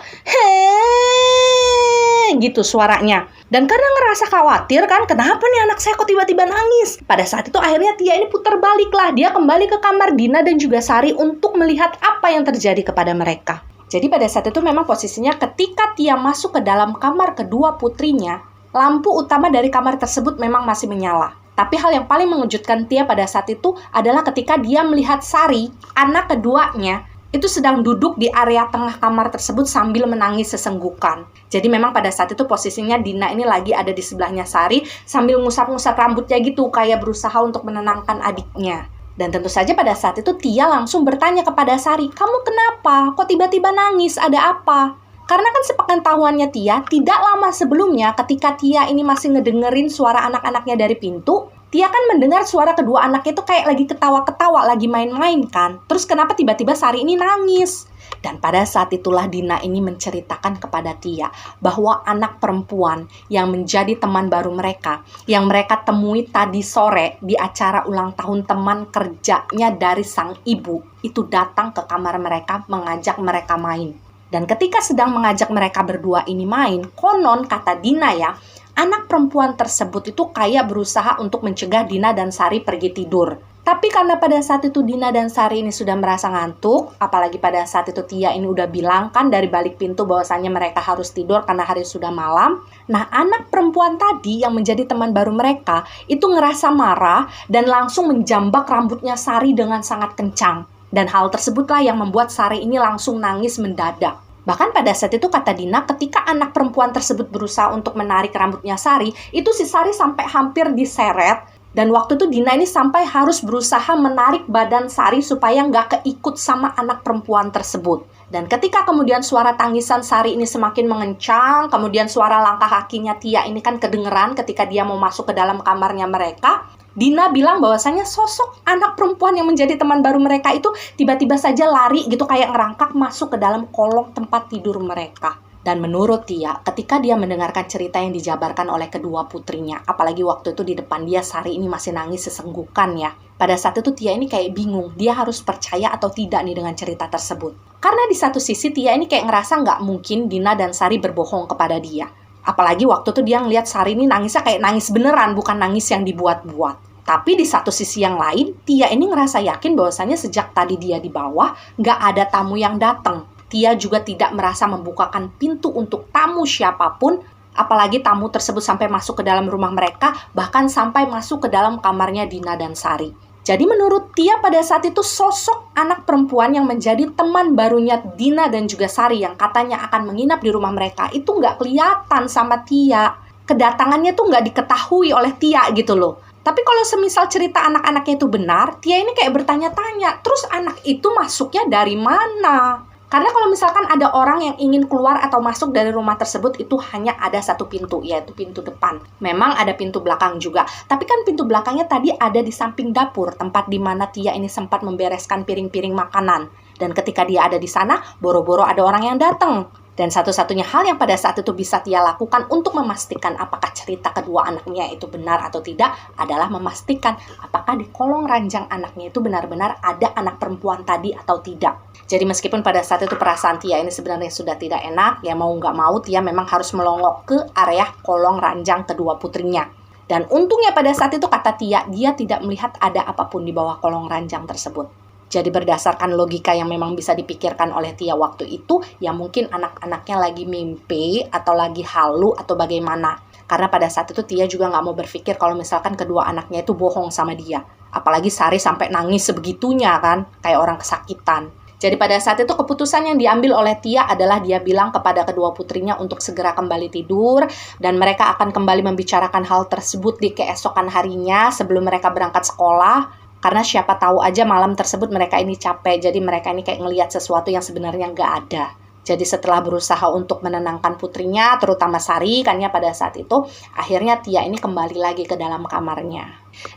Gitu suaranya. Dan karena ngerasa khawatir kan, kenapa nih anak saya kok tiba-tiba nangis? Pada saat itu akhirnya Tia ini putar balik lah. Dia kembali ke kamar Dina dan juga Sari untuk melihat apa yang terjadi kepada mereka. Jadi pada saat itu memang posisinya ketika Tia masuk ke dalam kamar kedua putrinya, lampu utama dari kamar tersebut memang masih menyala. Tapi hal yang paling mengejutkan Tia pada saat itu adalah ketika dia melihat Sari, anak keduanya, itu sedang duduk di area tengah kamar tersebut sambil menangis sesenggukan. Jadi memang pada saat itu posisinya Dina ini lagi ada di sebelahnya Sari sambil ngusap-ngusap rambutnya gitu, kayak berusaha untuk menenangkan adiknya. Dan tentu saja pada saat itu Tia langsung bertanya kepada Sari, "Kamu kenapa? Kok tiba-tiba nangis? Ada apa?" Karena kan sepengetahuannya Tia, tidak lama sebelumnya ketika Tia ini masih ngedengerin suara anak-anaknya dari pintu, Tia kan mendengar suara kedua anaknya itu kayak lagi ketawa-ketawa, lagi main-main kan. Terus kenapa tiba-tiba Sari ini nangis? Dan pada saat itulah Dina ini menceritakan kepada Tia bahwa anak perempuan yang menjadi teman baru mereka, yang mereka temui tadi sore di acara ulang tahun teman kerjanya dari sang ibu, itu datang ke kamar mereka mengajak mereka main. Dan ketika sedang mengajak mereka berdua ini main, konon kata Dina ya, anak perempuan tersebut itu kayak berusaha untuk mencegah Dina dan Sari pergi tidur. Tapi karena pada saat itu Dina dan Sari ini sudah merasa ngantuk, apalagi pada saat itu Tia ini udah bilang kan dari balik pintu bahwasannya mereka harus tidur karena hari sudah malam. Nah, anak perempuan tadi yang menjadi teman baru mereka itu ngerasa marah dan langsung menjambak rambutnya Sari dengan sangat kencang. Dan hal tersebutlah yang membuat Sari ini langsung nangis mendadak. Bahkan pada saat itu kata Dina, ketika anak perempuan tersebut berusaha untuk menarik rambutnya Sari, itu si Sari sampai hampir diseret. Dan waktu itu Dina ini sampai harus berusaha menarik badan Sari supaya nggak keikut sama anak perempuan tersebut. Dan ketika kemudian suara tangisan Sari ini semakin mengencang, kemudian suara langkah kakinya Tia ini kan kedengeran ketika dia mau masuk ke dalam kamarnya mereka, Dina bilang bahwasanya sosok anak perempuan yang menjadi teman baru mereka itu tiba-tiba saja lari gitu kayak ngerangkak masuk ke dalam kolong tempat tidur mereka. Dan menurut Tia, ketika dia mendengarkan cerita yang dijabarkan oleh kedua putrinya, apalagi waktu itu di depan dia Sari ini masih nangis sesenggukan ya. Pada saat itu Tia ini kayak bingung, dia harus percaya atau tidak nih dengan cerita tersebut. Karena di satu sisi Tia ini kayak ngerasa nggak mungkin Dina dan Sari berbohong kepada dia. Apalagi waktu itu dia ngeliat Sari ini nangisnya kayak nangis beneran, bukan nangis yang dibuat-buat. Tapi di satu sisi yang lain, Tia ini ngerasa yakin bahwasanya sejak tadi dia di bawah, nggak ada tamu yang datang. Tia juga tidak merasa membukakan pintu untuk tamu siapapun, apalagi tamu tersebut sampai masuk ke dalam rumah mereka, bahkan sampai masuk ke dalam kamarnya Dina dan Sari. Jadi menurut Tia pada saat itu sosok anak perempuan yang menjadi teman barunya Dina dan juga Sari yang katanya akan menginap di rumah mereka itu nggak kelihatan sama Tia. Kedatangannya tuh nggak diketahui oleh Tia gitu loh. Tapi kalau semisal cerita anak-anaknya itu benar, Tia ini kayak bertanya-tanya, terus anak itu masuknya dari mana? Karena kalau misalkan ada orang yang ingin keluar atau masuk dari rumah tersebut, itu hanya ada satu pintu, yaitu pintu depan. Memang ada pintu belakang juga, tapi kan pintu belakangnya tadi ada di samping dapur, tempat di mana Tia ini sempat membereskan piring-piring makanan. Dan ketika dia ada di sana, boro-boro ada orang yang datang. Dan satu-satunya hal yang pada saat itu bisa Tia lakukan untuk memastikan apakah cerita kedua anaknya itu benar atau tidak adalah memastikan apakah di kolong ranjang anaknya itu benar-benar ada anak perempuan tadi atau tidak. Jadi meskipun pada saat itu perasaan Tia ini sebenarnya sudah tidak enak, ya mau nggak mau Tia memang harus melongok ke area kolong ranjang kedua putrinya. Dan untungnya pada saat itu kata Tia, dia tidak melihat ada apapun di bawah kolong ranjang tersebut. Jadi berdasarkan logika yang memang bisa dipikirkan oleh Tia waktu itu, ya mungkin anak-anaknya lagi mimpi atau lagi halu atau bagaimana. Karena pada saat itu Tia juga nggak mau berpikir kalau misalkan kedua anaknya itu bohong sama dia. Apalagi Sari sampai nangis sebegitunya kan, kayak orang kesakitan. Jadi pada saat itu keputusan yang diambil oleh Tia adalah dia bilang kepada kedua putrinya untuk segera kembali tidur. Dan mereka akan kembali membicarakan hal tersebut di keesokan harinya sebelum mereka berangkat sekolah. Karena siapa tahu aja malam tersebut mereka ini capek, jadi mereka ini kayak ngelihat sesuatu yang sebenarnya nggak ada. Jadi setelah berusaha untuk menenangkan putrinya, terutama Sari, kan ya pada saat itu, akhirnya Tia ini kembali lagi ke dalam kamarnya.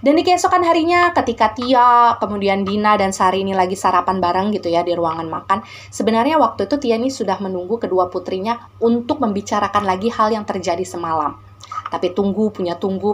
Dan di keesokan harinya, ketika Tia, kemudian Dina dan Sari ini lagi sarapan bareng gitu ya di ruangan makan, sebenarnya waktu itu Tia ini sudah menunggu kedua putrinya untuk membicarakan lagi hal yang terjadi semalam. Tapi tunggu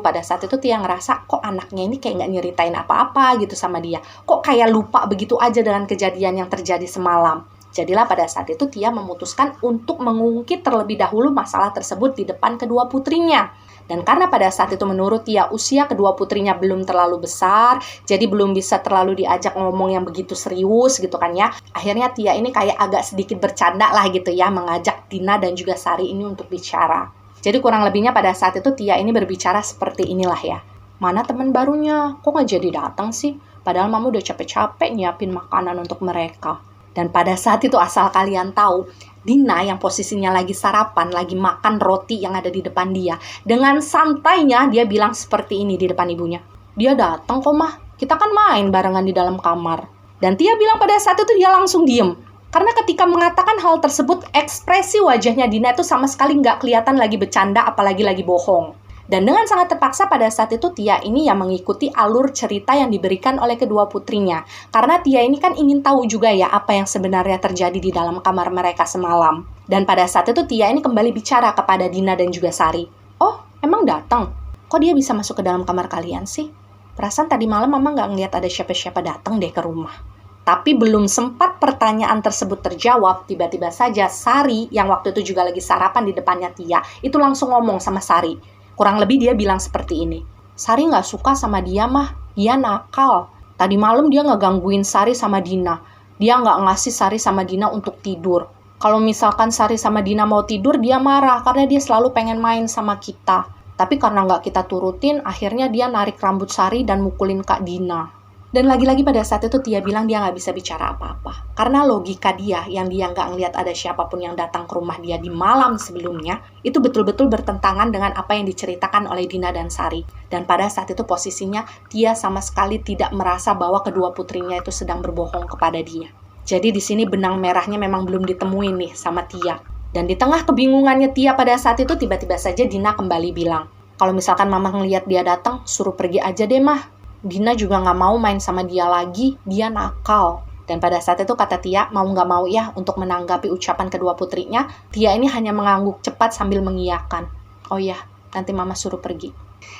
pada saat itu Tia ngerasa kok anaknya ini kayak nggak nyeritain apa-apa gitu sama dia. Kok kayak lupa begitu aja dengan kejadian yang terjadi semalam. Jadilah pada saat itu Tia memutuskan untuk mengungkit terlebih dahulu masalah tersebut di depan kedua putrinya. Dan karena pada saat itu menurut Tia usia kedua putrinya belum terlalu besar, jadi belum bisa terlalu diajak ngomong yang begitu serius gitu kan ya. Akhirnya Tia ini kayak agak sedikit bercanda lah gitu ya, mengajak Dina dan juga Sari ini untuk bicara. Jadi kurang lebihnya pada saat itu Tia ini berbicara seperti inilah ya. Mana teman barunya? Kok nggak jadi datang sih? Padahal mama udah capek-capek nyiapin makanan untuk mereka. Dan pada saat itu asal kalian tahu, Dina yang posisinya lagi sarapan, lagi makan roti yang ada di depan dia. Dengan santainya dia bilang seperti ini di depan ibunya. Dia datang kok mah, kita kan main barengan di dalam kamar. Dan Tia bilang pada saat itu dia langsung diem. Karena ketika mengatakan hal tersebut, ekspresi wajahnya Dina itu sama sekali nggak kelihatan lagi bercanda, apalagi lagi bohong. Dan dengan sangat terpaksa pada saat itu Tia ini yang mengikuti alur cerita yang diberikan oleh kedua putrinya. Karena Tia ini kan ingin tahu juga ya apa yang sebenarnya terjadi di dalam kamar mereka semalam. Dan pada saat itu Tia ini kembali bicara kepada Dina dan juga Sari. "Oh, emang datang? Kok dia bisa masuk ke dalam kamar kalian sih? Perasaan tadi malam Mama nggak ngeliat ada siapa-siapa datang deh ke rumah." Tapi belum sempat pertanyaan tersebut terjawab, tiba-tiba saja Sari yang waktu itu juga lagi sarapan di depannya Tia, itu langsung ngomong sama Sari. Kurang lebih dia bilang seperti ini. "Sari nggak suka sama dia mah, dia nakal. Tadi malam dia ngegangguin Sari sama Dina. Dia nggak ngasih Sari sama Dina untuk tidur. Kalau misalkan Sari sama Dina mau tidur, dia marah karena dia selalu pengen main sama kita. Tapi karena nggak kita turutin, akhirnya dia narik rambut Sari dan mukulin Kak Dina." Dan lagi-lagi pada saat itu Tia bilang dia nggak bisa bicara apa-apa. Karena logika dia yang dia nggak ngeliat ada siapapun yang datang ke rumah dia di malam sebelumnya, itu betul-betul bertentangan dengan apa yang diceritakan oleh Dina dan Sari. Dan pada saat itu posisinya Tia sama sekali tidak merasa bahwa kedua putrinya itu sedang berbohong kepada dia. Jadi di sini benang merahnya memang belum ditemuin nih sama Tia. Dan di tengah kebingungannya Tia pada saat itu tiba-tiba saja Dina kembali bilang, "Kalau misalkan Mama ngeliat dia datang, suruh pergi aja deh Mah. Dina juga nggak mau main sama dia lagi, dia nakal." Dan pada saat itu kata Tia, mau nggak mau ya untuk menanggapi ucapan kedua putrinya, Tia ini hanya mengangguk cepat sambil mengiyakan. "Oh ya, nanti Mama suruh pergi."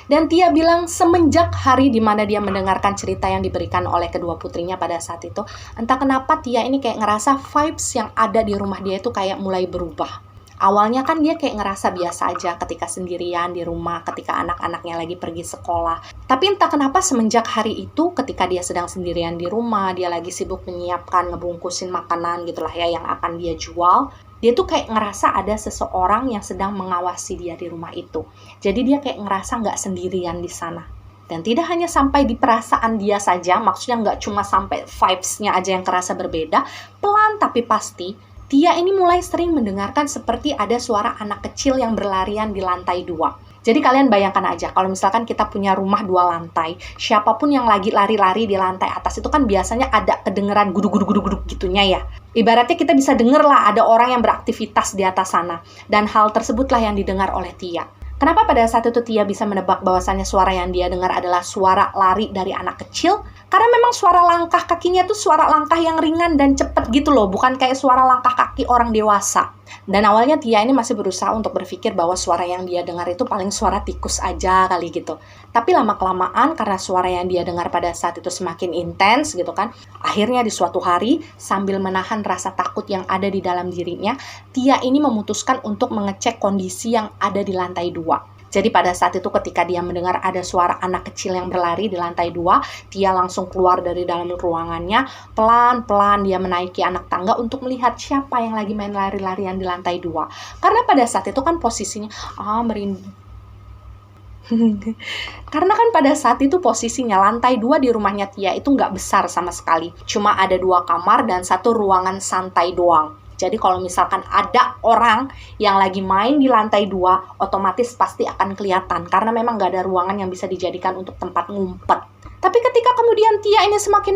Dan Tia bilang semenjak hari di mana dia mendengarkan cerita yang diberikan oleh kedua putrinya pada saat itu, entah kenapa Tia ini kayak ngerasa vibes yang ada di rumah dia itu kayak mulai berubah. Awalnya kan dia kayak ngerasa biasa aja ketika sendirian di rumah, ketika anak-anaknya lagi pergi sekolah. Tapi entah kenapa semenjak hari itu, ketika dia sedang sendirian di rumah, dia lagi sibuk menyiapkan, ngebungkusin makanan gitulah ya yang akan dia jual, dia tuh kayak ngerasa ada seseorang yang sedang mengawasi dia di rumah itu. Jadi dia kayak ngerasa nggak sendirian di sana. Dan tidak hanya sampai di perasaan dia saja, maksudnya nggak cuma sampai vibes-nya aja yang kerasa berbeda, pelan tapi pasti, Tia ini mulai sering mendengarkan seperti ada suara anak kecil yang berlarian di lantai 2. Jadi kalian bayangkan aja, kalau misalkan kita punya rumah 2 lantai, siapapun yang lagi lari-lari di lantai atas itu kan biasanya ada kedengeran gudug-gudug-gudug gitunya ya. Ibaratnya kita bisa denger lah ada orang yang beraktivitas di atas sana. Dan hal tersebutlah yang didengar oleh Tia. Kenapa pada saat itu Tia bisa menebak bahwasannya suara yang dia dengar adalah suara lari dari anak kecil? Karena memang suara langkah kakinya tuh suara langkah yang ringan dan cepet gitu loh, bukan kayak suara langkah kaki orang dewasa. Dan awalnya Tia ini masih berusaha untuk berpikir bahwa suara yang dia dengar itu paling suara tikus aja kali gitu. Tapi lama-kelamaan karena suara yang dia dengar pada saat itu semakin intens gitu kan, akhirnya di suatu hari sambil menahan rasa takut yang ada di dalam dirinya, Tia ini memutuskan untuk mengecek kondisi yang ada di lantai 2. Jadi pada saat itu ketika dia mendengar ada suara anak kecil yang berlari di lantai 2, Tia langsung keluar dari dalam ruangannya, pelan-pelan dia menaiki anak tangga untuk melihat siapa yang lagi main lari-larian di lantai 2. Karena pada saat itu kan posisinya, merinding. Karena kan pada saat itu posisinya lantai 2 di rumahnya Tia itu nggak besar sama sekali. Cuma ada 2 kamar dan 1 ruangan santai doang. Jadi kalau misalkan ada orang yang lagi main di lantai 2, otomatis pasti akan kelihatan. Karena memang nggak ada ruangan yang bisa dijadikan untuk tempat ngumpet. Tapi ketika kemudian Tia ini semakin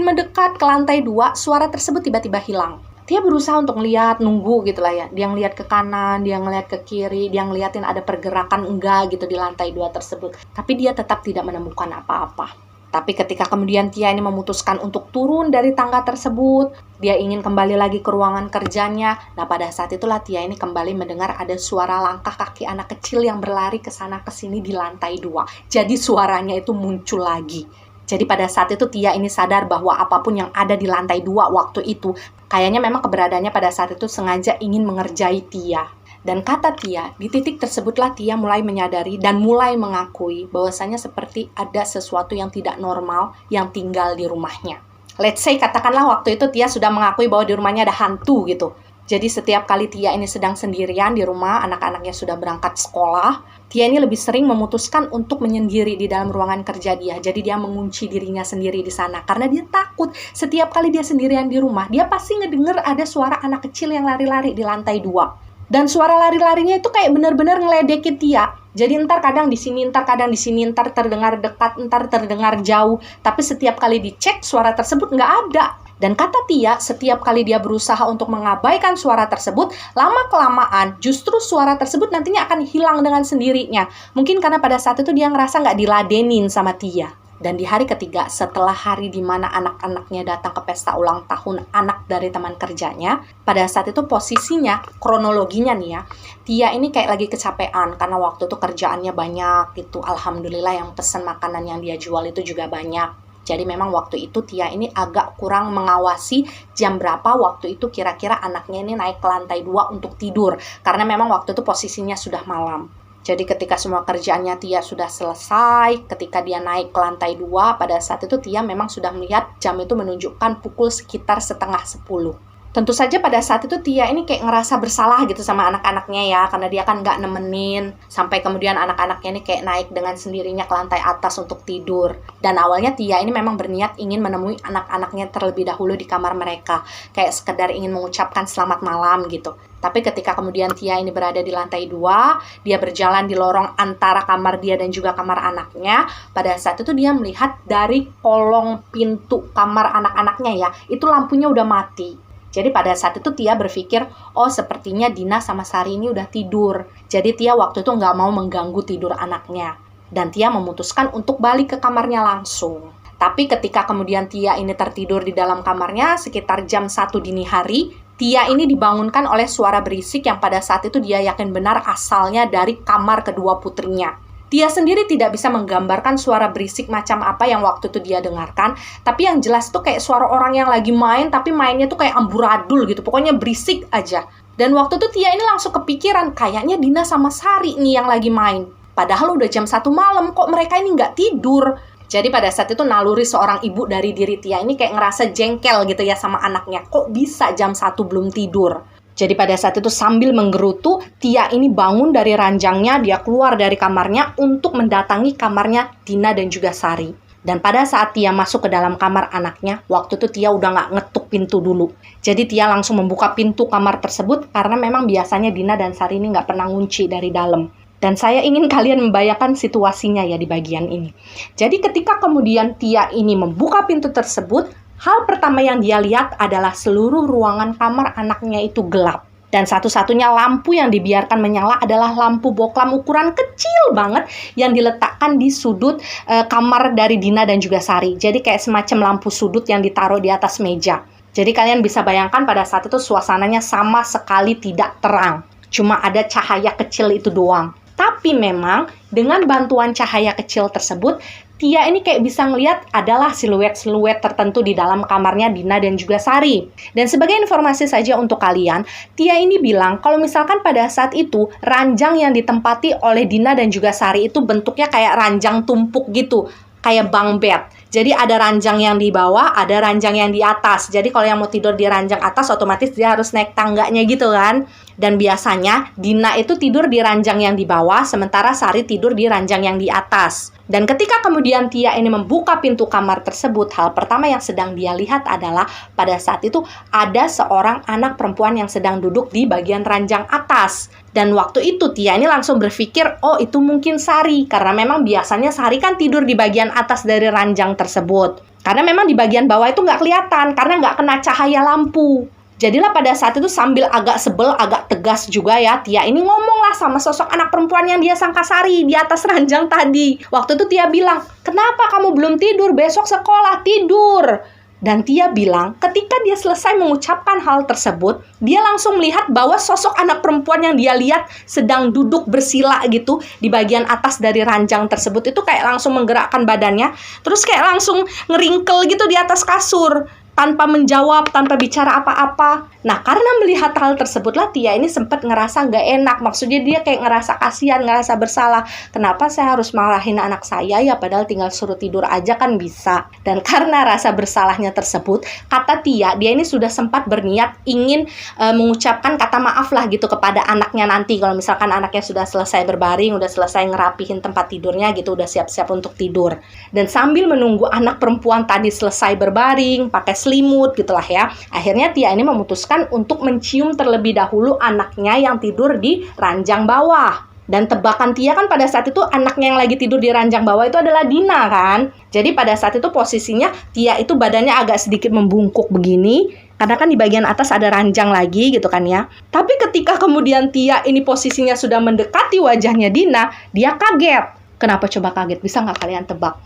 mendekat ke lantai 2, suara tersebut tiba-tiba hilang. Tia berusaha untuk ngeliat, nunggu gitu lah ya. Dia ngeliat ke kanan, dia ngeliat ke kiri, dia ngeliatin ada pergerakan enggak gitu di lantai 2 tersebut. Tapi dia tetap tidak menemukan apa-apa. Tapi ketika kemudian Tia ini memutuskan untuk turun dari tangga tersebut, dia ingin kembali lagi ke ruangan kerjanya. Nah pada saat itulah Tia ini kembali mendengar ada suara langkah kaki anak kecil yang berlari ke sana ke sini di lantai 2. Jadi suaranya itu muncul lagi. Jadi pada saat itu Tia ini sadar bahwa apapun yang ada di lantai 2 waktu itu, kayaknya memang keberadaannya pada saat itu sengaja ingin mengerjai Tia. Dan kata Tia, di titik tersebutlah Tia mulai menyadari dan mulai mengakui bahwasanya seperti ada sesuatu yang tidak normal yang tinggal di rumahnya. Let's say katakanlah waktu itu Tia sudah mengakui bahwa di rumahnya ada hantu gitu. Jadi setiap kali Tia ini sedang sendirian di rumah, anak-anaknya sudah berangkat sekolah, Tia ini lebih sering memutuskan untuk menyendiri di dalam ruangan kerja dia. Jadi dia mengunci dirinya sendiri di sana. Karena dia takut setiap kali dia sendirian di rumah, dia pasti ngedenger ada suara anak kecil yang lari-lari di lantai 2. Dan suara lari-larinya itu kayak benar-benar ngeledekin Tia. Jadi ntar kadang di sini, ntar kadang di sini, ntar terdengar dekat, ntar terdengar jauh. Tapi setiap kali dicek suara tersebut nggak ada. Dan kata Tia, setiap kali dia berusaha untuk mengabaikan suara tersebut, lama-kelamaan justru suara tersebut nantinya akan hilang dengan sendirinya. Mungkin karena pada saat itu dia ngerasa nggak diladenin sama Tia. Dan di hari ketiga, setelah hari di mana anak-anaknya datang ke pesta ulang tahun anak dari teman kerjanya, pada saat itu posisinya, kronologinya nih ya, Tia ini kayak lagi kecapean karena waktu itu kerjaannya banyak gitu. Alhamdulillah yang pesen makanan yang dia jual itu juga banyak. Jadi memang waktu itu Tia ini agak kurang mengawasi jam berapa waktu itu kira-kira anaknya ini naik ke lantai 2 untuk tidur. Karena memang waktu itu posisinya sudah malam. Jadi ketika semua kerjaannya Tia sudah selesai, ketika dia naik ke lantai 2, pada saat itu Tia memang sudah melihat jam itu menunjukkan pukul sekitar 9:30. Tentu saja pada saat itu Tia ini kayak ngerasa bersalah gitu sama anak-anaknya ya, karena dia kan nggak nemenin, sampai kemudian anak-anaknya ini kayak naik dengan sendirinya ke lantai atas untuk tidur. Dan awalnya Tia ini memang berniat ingin menemui anak-anaknya terlebih dahulu di kamar mereka, kayak sekedar ingin mengucapkan selamat malam gitu. Tapi ketika kemudian Tia ini berada di lantai 2, dia berjalan di lorong antara kamar dia dan juga kamar anaknya. Pada saat itu dia melihat dari kolong pintu kamar anak-anaknya ya, itu lampunya udah mati. Jadi pada saat itu Tia berpikir, oh sepertinya Dina sama Sari ini udah tidur. Jadi Tia waktu itu nggak mau mengganggu tidur anaknya. Dan Tia memutuskan untuk balik ke kamarnya langsung. Tapi ketika kemudian Tia ini tertidur di dalam kamarnya sekitar jam 1 dini hari, Tia ini dibangunkan oleh suara berisik yang pada saat itu dia yakin benar asalnya dari kamar kedua putrinya. Tia sendiri tidak bisa menggambarkan suara berisik macam apa yang waktu itu dia dengarkan, tapi yang jelas tuh kayak suara orang yang lagi main, tapi mainnya tuh kayak amburadul gitu, pokoknya berisik aja. Dan waktu itu Tia ini langsung kepikiran, kayaknya Dina sama Sari nih yang lagi main. Padahal udah jam 1 malam, kok mereka ini nggak tidur? Jadi pada saat itu naluri seorang ibu dari diri Tia ini kayak ngerasa jengkel gitu ya sama anaknya, kok bisa jam 1 belum tidur? Jadi pada saat itu sambil menggerutu, Tia ini bangun dari ranjangnya, dia keluar dari kamarnya untuk mendatangi kamarnya Dina dan juga Sari. Dan pada saat Tia masuk ke dalam kamar anaknya, waktu itu Tia udah nggak ngetuk pintu dulu. Jadi Tia langsung membuka pintu kamar tersebut karena memang biasanya Dina dan Sari ini nggak pernah ngunci dari dalam. Dan saya ingin kalian membayangkan situasinya ya di bagian ini. Jadi ketika kemudian Tia ini membuka pintu tersebut, hal pertama yang dia lihat adalah seluruh ruangan kamar anaknya itu gelap. Dan satu-satunya lampu yang dibiarkan menyala adalah lampu boklam ukuran kecil banget yang diletakkan di sudut kamar dari Dina dan juga Sari. Jadi kayak semacam lampu sudut yang ditaruh di atas meja. Jadi kalian bisa bayangkan pada saat itu suasananya sama sekali tidak terang. Cuma ada cahaya kecil itu doang. Tapi memang dengan bantuan cahaya kecil tersebut, Tia ini kayak bisa ngelihat adalah siluet-siluet tertentu di dalam kamarnya Dina dan juga Sari. Dan sebagai informasi saja untuk kalian, Tia ini bilang kalau misalkan pada saat itu ranjang yang ditempati oleh Dina dan juga Sari itu bentuknya kayak ranjang tumpuk gitu, kayak bunk bed. Jadi ada ranjang yang di bawah, ada ranjang yang di atas. Jadi kalau yang mau tidur di ranjang atas, otomatis dia harus naik tangganya gitu kan. Dan biasanya Dina itu tidur di ranjang yang di bawah, sementara Sari tidur di ranjang yang di atas. Dan ketika kemudian Tia ini membuka pintu kamar tersebut, hal pertama yang sedang dia lihat adalah pada saat itu ada seorang anak perempuan yang sedang duduk di bagian ranjang atas. Dan waktu itu Tia ini langsung berpikir, oh itu mungkin Sari. Karena memang biasanya Sari kan tidur di bagian atas dari ranjang tersebut. Karena memang di bagian bawah itu nggak kelihatan, karena nggak kena cahaya lampu. Jadilah pada saat itu sambil agak sebel, agak tegas juga ya, Tia ini ngomonglah sama sosok anak perempuan yang dia sangka Sari di atas ranjang tadi. Waktu itu Tia bilang, kenapa kamu belum tidur? Besok sekolah, tidur. Dan Tia bilang, ketika dia selesai mengucapkan hal tersebut, dia langsung melihat bahwa sosok anak perempuan yang dia lihat sedang duduk bersila gitu di bagian atas dari ranjang tersebut itu kayak langsung menggerakkan badannya, terus kayak langsung ngeringkel gitu di atas kasur. Tanpa menjawab, tanpa bicara apa-apa. Nah, karena melihat hal tersebutlah Tia ini sempat ngerasa nggak enak. Maksudnya dia kayak ngerasa kasihan, ngerasa bersalah. Kenapa saya harus marahin anak saya ya, padahal tinggal suruh tidur aja kan bisa. Dan karena rasa bersalahnya tersebut, kata Tia, dia ini sudah sempat berniat ingin mengucapkan kata maaf lah gitu kepada anaknya nanti. Kalau misalkan anaknya sudah selesai berbaring, udah selesai ngerapihin tempat tidurnya gitu, udah siap-siap untuk tidur. Dan sambil menunggu anak perempuan tadi selesai berbaring, pakai selimut gitulah ya. Akhirnya Tia ini memutuskan untuk mencium terlebih dahulu anaknya yang tidur di ranjang bawah. Dan tebakan Tia kan pada saat itu anaknya yang lagi tidur di ranjang bawah itu adalah Dina kan. Jadi pada saat itu posisinya Tia itu badannya agak sedikit membungkuk begini. Karena kan di bagian atas ada ranjang lagi gitu kan ya. Tapi ketika kemudian Tia ini posisinya sudah mendekati wajahnya Dina, dia kaget. Kenapa coba kaget? Bisa nggak kalian tebak?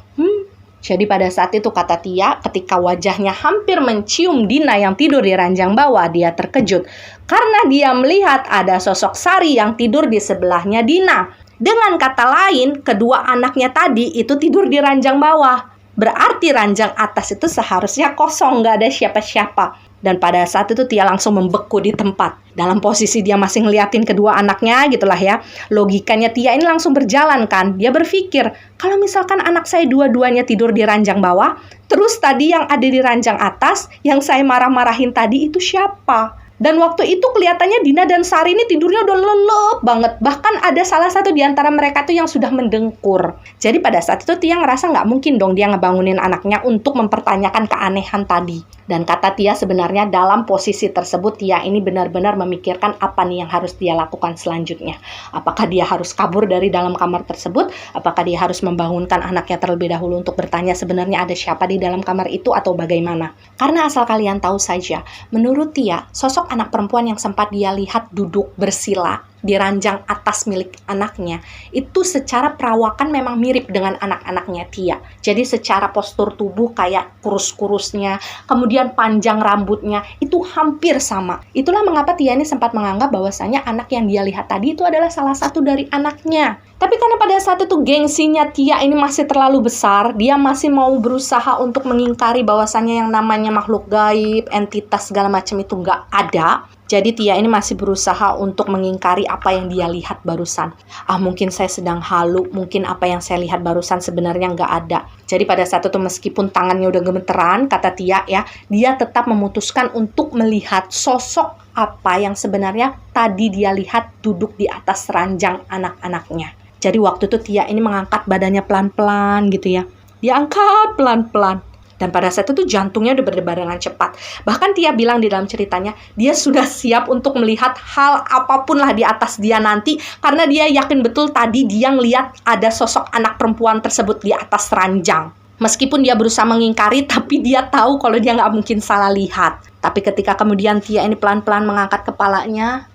Jadi pada saat itu kata Tia, ketika wajahnya hampir mencium Dina yang tidur di ranjang bawah, dia terkejut. Karena dia melihat ada sosok Sari yang tidur di sebelahnya Dina. Dengan kata lain, kedua anaknya tadi itu tidur di ranjang bawah. Berarti ranjang atas itu seharusnya kosong, nggak ada siapa-siapa. Dan pada saat itu Tia langsung membeku di tempat. Dalam posisi dia masih ngeliatin kedua anaknya gitulah ya. Logikanya Tia ini langsung berjalan kan. Dia berpikir, kalau misalkan anak saya dua-duanya tidur di ranjang bawah, terus tadi yang ada di ranjang atas, yang saya marah-marahin tadi itu siapa? Dan waktu itu kelihatannya Dina dan Sari ini tidurnya udah lelep banget. Bahkan ada salah satu di antara mereka tuh yang sudah mendengkur. Jadi pada saat itu Tia ngerasa nggak mungkin dong dia ngebangunin anaknya untuk mempertanyakan keanehan tadi. Dan kata Tia sebenarnya dalam posisi tersebut Tia ini benar-benar memikirkan apa nih yang harus dia lakukan selanjutnya. Apakah dia harus kabur dari dalam kamar tersebut? Apakah dia harus membangunkan anaknya terlebih dahulu untuk bertanya sebenarnya ada siapa di dalam kamar itu atau bagaimana? Karena asal kalian tahu saja, menurut Tia, sosok anak perempuan yang sempat dia lihat duduk bersila di ranjang atas milik anaknya, itu secara perawakan memang mirip dengan anak-anaknya Tia. Jadi secara postur tubuh kayak kurus-kurusnya, kemudian panjang rambutnya, itu hampir sama. Itulah mengapa Tia ini sempat menganggap bahwasanya anak yang dia lihat tadi itu adalah salah satu dari anaknya. Tapi karena pada saat itu gengsinya Tia ini masih terlalu besar, dia masih mau berusaha untuk mengingkari bahwasannya yang namanya makhluk gaib, entitas segala macam itu nggak ada. Jadi Tia ini masih berusaha untuk mengingkari apa yang dia lihat barusan. Mungkin saya sedang halu, mungkin apa yang saya lihat barusan sebenarnya nggak ada. Jadi pada saat itu meskipun tangannya udah gemeteran, kata Tia ya, dia tetap memutuskan untuk melihat sosok apa yang sebenarnya tadi dia lihat duduk di atas ranjang anak-anaknya. Jadi waktu itu Tia ini mengangkat badannya pelan-pelan gitu ya. Dia angkat pelan-pelan. Dan pada saat itu jantungnya udah berdebar dengan cepat. Bahkan Tia bilang di dalam ceritanya, dia sudah siap untuk melihat hal apapun lah di atas dia nanti. Karena dia yakin betul tadi dia ngeliat ada sosok anak perempuan tersebut di atas ranjang. Meskipun dia berusaha mengingkari, tapi dia tahu kalau dia nggak mungkin salah lihat. Tapi ketika kemudian Tia ini pelan-pelan mengangkat kepalanya,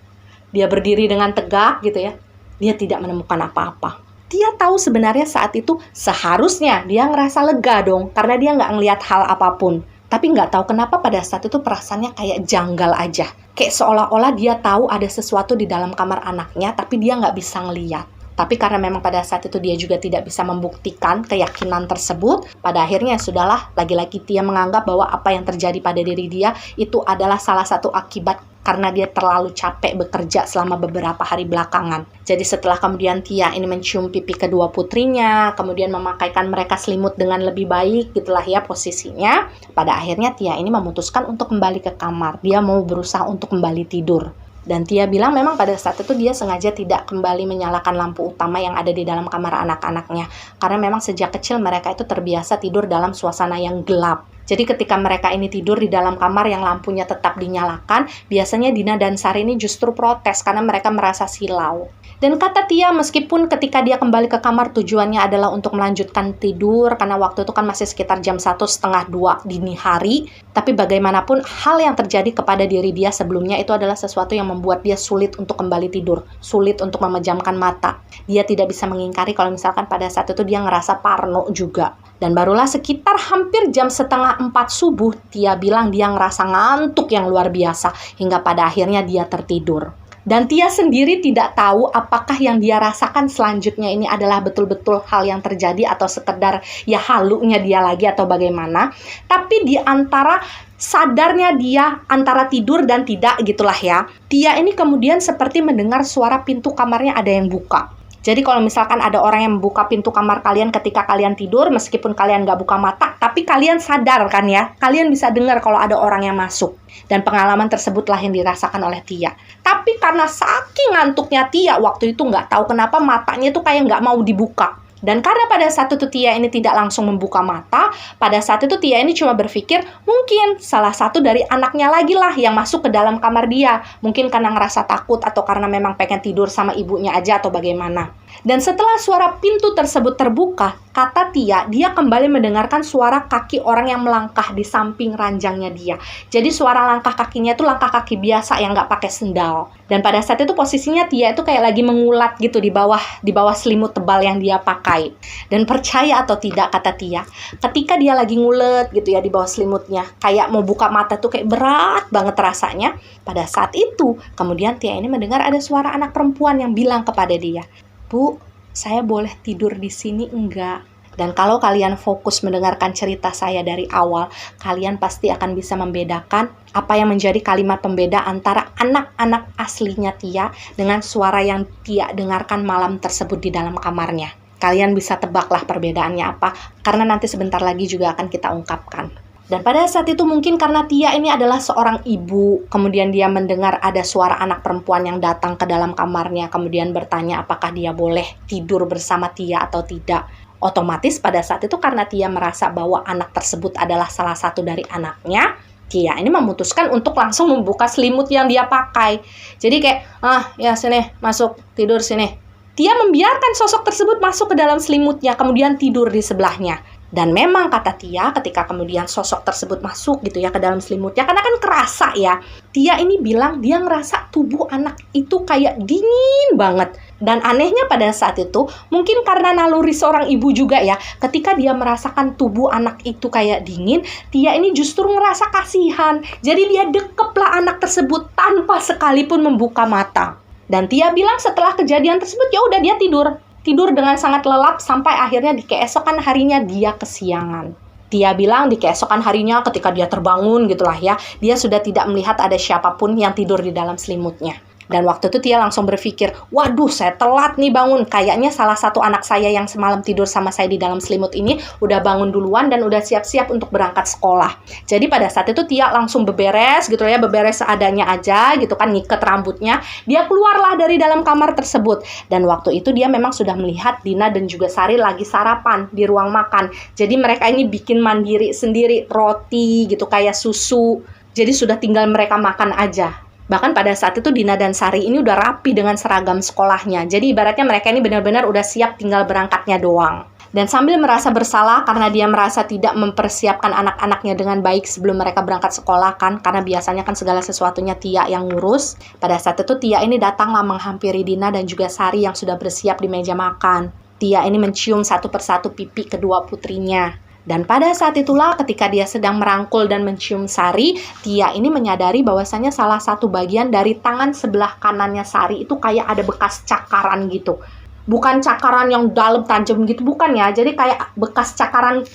dia berdiri dengan tegak gitu ya. Dia tidak menemukan apa-apa. Dia tahu sebenarnya saat itu seharusnya dia ngerasa lega dong, karena dia nggak ngelihat hal apapun. Tapi nggak tahu kenapa pada saat itu perasaannya kayak janggal aja. Kayak seolah-olah dia tahu ada sesuatu di dalam kamar anaknya, tapi dia nggak bisa ngelihat. Tapi karena memang pada saat itu dia juga tidak bisa membuktikan keyakinan tersebut, pada akhirnya sudahlah, lagi-lagi Tia menganggap bahwa apa yang terjadi pada diri dia itu adalah salah satu akibat karena dia terlalu capek bekerja selama beberapa hari belakangan. Jadi setelah kemudian Tia ini mencium pipi kedua putrinya, kemudian memakaikan mereka selimut dengan lebih baik, gitulah ya posisinya. Pada akhirnya Tia ini memutuskan untuk kembali ke kamar. Dia mau berusaha untuk kembali tidur. Dan Tia bilang memang pada saat itu dia sengaja tidak kembali menyalakan lampu utama yang ada di dalam kamar anak-anaknya. Karena memang sejak kecil mereka itu terbiasa tidur dalam suasana yang gelap. Jadi ketika mereka ini tidur di dalam kamar yang lampunya tetap dinyalakan, biasanya Dina dan Sari ini justru protes karena mereka merasa silau. Dan kata Tia, meskipun ketika dia kembali ke kamar tujuannya adalah untuk melanjutkan tidur, karena waktu itu kan masih sekitar jam 1:30 dini hari, tapi bagaimanapun hal yang terjadi kepada diri dia sebelumnya itu adalah sesuatu yang membuat dia sulit untuk kembali tidur, sulit untuk memejamkan mata. Dia tidak bisa mengingkari kalau misalkan pada saat itu dia ngerasa parno juga. Dan barulah sekitar hampir jam 3:30 subuh, Tia bilang dia ngerasa ngantuk yang luar biasa, hingga pada akhirnya dia tertidur. Dan Tia sendiri tidak tahu apakah yang dia rasakan selanjutnya ini adalah betul-betul hal yang terjadi atau sekedar ya halunya dia lagi atau bagaimana. Tapi di antara sadarnya dia antara tidur dan tidak gitulah ya, Tia ini kemudian seperti mendengar suara pintu kamarnya ada yang buka. Jadi kalau misalkan ada orang yang membuka pintu kamar kalian ketika kalian tidur, meskipun kalian nggak buka mata, tapi kalian sadar kan ya, kalian bisa dengar kalau ada orang yang masuk. Dan pengalaman tersebutlah yang dirasakan oleh Tia. Tapi karena saking ngantuknya Tia waktu itu nggak tahu kenapa matanya tuh kayak nggak mau dibuka. Dan karena pada saat itu Tia ini tidak langsung membuka mata, pada saat itu Tia ini cuma berpikir mungkin salah satu dari anaknya lagi lah yang masuk ke dalam kamar dia. Mungkin karena ngerasa takut atau karena memang pengen tidur sama ibunya aja atau bagaimana. Dan setelah suara pintu tersebut terbuka, kata Tia, dia kembali mendengarkan suara kaki orang yang melangkah di samping ranjangnya dia. Jadi suara langkah kakinya itu langkah kaki biasa yang nggak pakai sendal. Dan pada saat itu posisinya Tia itu kayak lagi mengulat gitu di bawah selimut tebal yang dia pakai. Dan percaya atau tidak kata Tia, ketika dia lagi ngulet gitu ya di bawah selimutnya, kayak mau buka mata tuh kayak berat banget rasanya. Pada saat itu, kemudian Tia ini mendengar ada suara anak perempuan yang bilang kepada dia, "Bu, saya boleh tidur di sini enggak?" Dan kalau kalian fokus mendengarkan cerita saya dari awal, kalian pasti akan bisa membedakan apa yang menjadi kalimat pembeda antara anak-anak aslinya Tia dengan suara yang Tia dengarkan malam tersebut di dalam kamarnya. Kalian bisa tebaklah perbedaannya apa, karena nanti sebentar lagi juga akan kita ungkapkan. Dan pada saat itu mungkin karena Tia ini adalah seorang ibu, kemudian dia mendengar ada suara anak perempuan yang datang ke dalam kamarnya, kemudian bertanya apakah dia boleh tidur bersama Tia atau tidak. Otomatis pada saat itu karena Tia merasa bahwa anak tersebut adalah salah satu dari anaknya, Tia ini memutuskan untuk langsung membuka selimut yang dia pakai. Jadi kayak, ya sini, masuk, tidur sini. Tia membiarkan sosok tersebut masuk ke dalam selimutnya, kemudian tidur di sebelahnya. Dan memang kata Tia ketika kemudian sosok tersebut masuk gitu ya ke dalam selimutnya, karena kan kerasa ya, Tia ini bilang dia ngerasa tubuh anak itu kayak dingin banget. Dan anehnya pada saat itu, mungkin karena naluri seorang ibu juga ya, ketika dia merasakan tubuh anak itu kayak dingin, Tia ini justru ngerasa kasihan. Jadi dia dekeplah anak tersebut tanpa sekalipun membuka mata. Dan Tia bilang setelah kejadian tersebut ya udah dia tidur dengan sangat lelap sampai akhirnya di keesokan harinya dia kesiangan. Tia bilang di keesokan harinya ketika dia terbangun gitulah ya, dia sudah tidak melihat ada siapapun yang tidur di dalam selimutnya. Dan waktu itu Tia langsung berpikir, waduh saya telat nih bangun. Kayaknya salah satu anak saya yang semalam tidur sama saya di dalam selimut ini udah bangun duluan dan udah siap-siap untuk berangkat sekolah. Jadi pada saat itu Tia langsung beberes gitu ya, beberes seadanya aja gitu kan, ngiket rambutnya. Dia keluarlah dari dalam kamar tersebut. Dan waktu itu dia memang sudah melihat Dina dan juga Sari lagi sarapan di ruang makan. Jadi mereka ini bikin mandiri sendiri roti gitu kayak susu. Jadi sudah tinggal mereka makan aja. Bahkan pada saat itu Dina dan Sari ini udah rapi dengan seragam sekolahnya. Jadi ibaratnya mereka ini benar-benar udah siap tinggal berangkatnya doang. Dan sambil merasa bersalah karena dia merasa tidak mempersiapkan anak-anaknya dengan baik sebelum mereka berangkat sekolah kan. Karena biasanya kan segala sesuatunya Tia yang ngurus. Pada saat itu Tia ini datanglah menghampiri Dina dan juga Sari yang sudah bersiap di meja makan. Tia ini mencium satu persatu pipi kedua putrinya. Dan pada saat itulah ketika dia sedang merangkul dan mencium Sari, Tia ini menyadari bahwasanya salah satu bagian dari tangan sebelah kanannya Sari itu kayak ada bekas cakaran gitu. Bukan cakaran yang dalam tajam gitu, bukan ya. Jadi kayak bekas cakaran,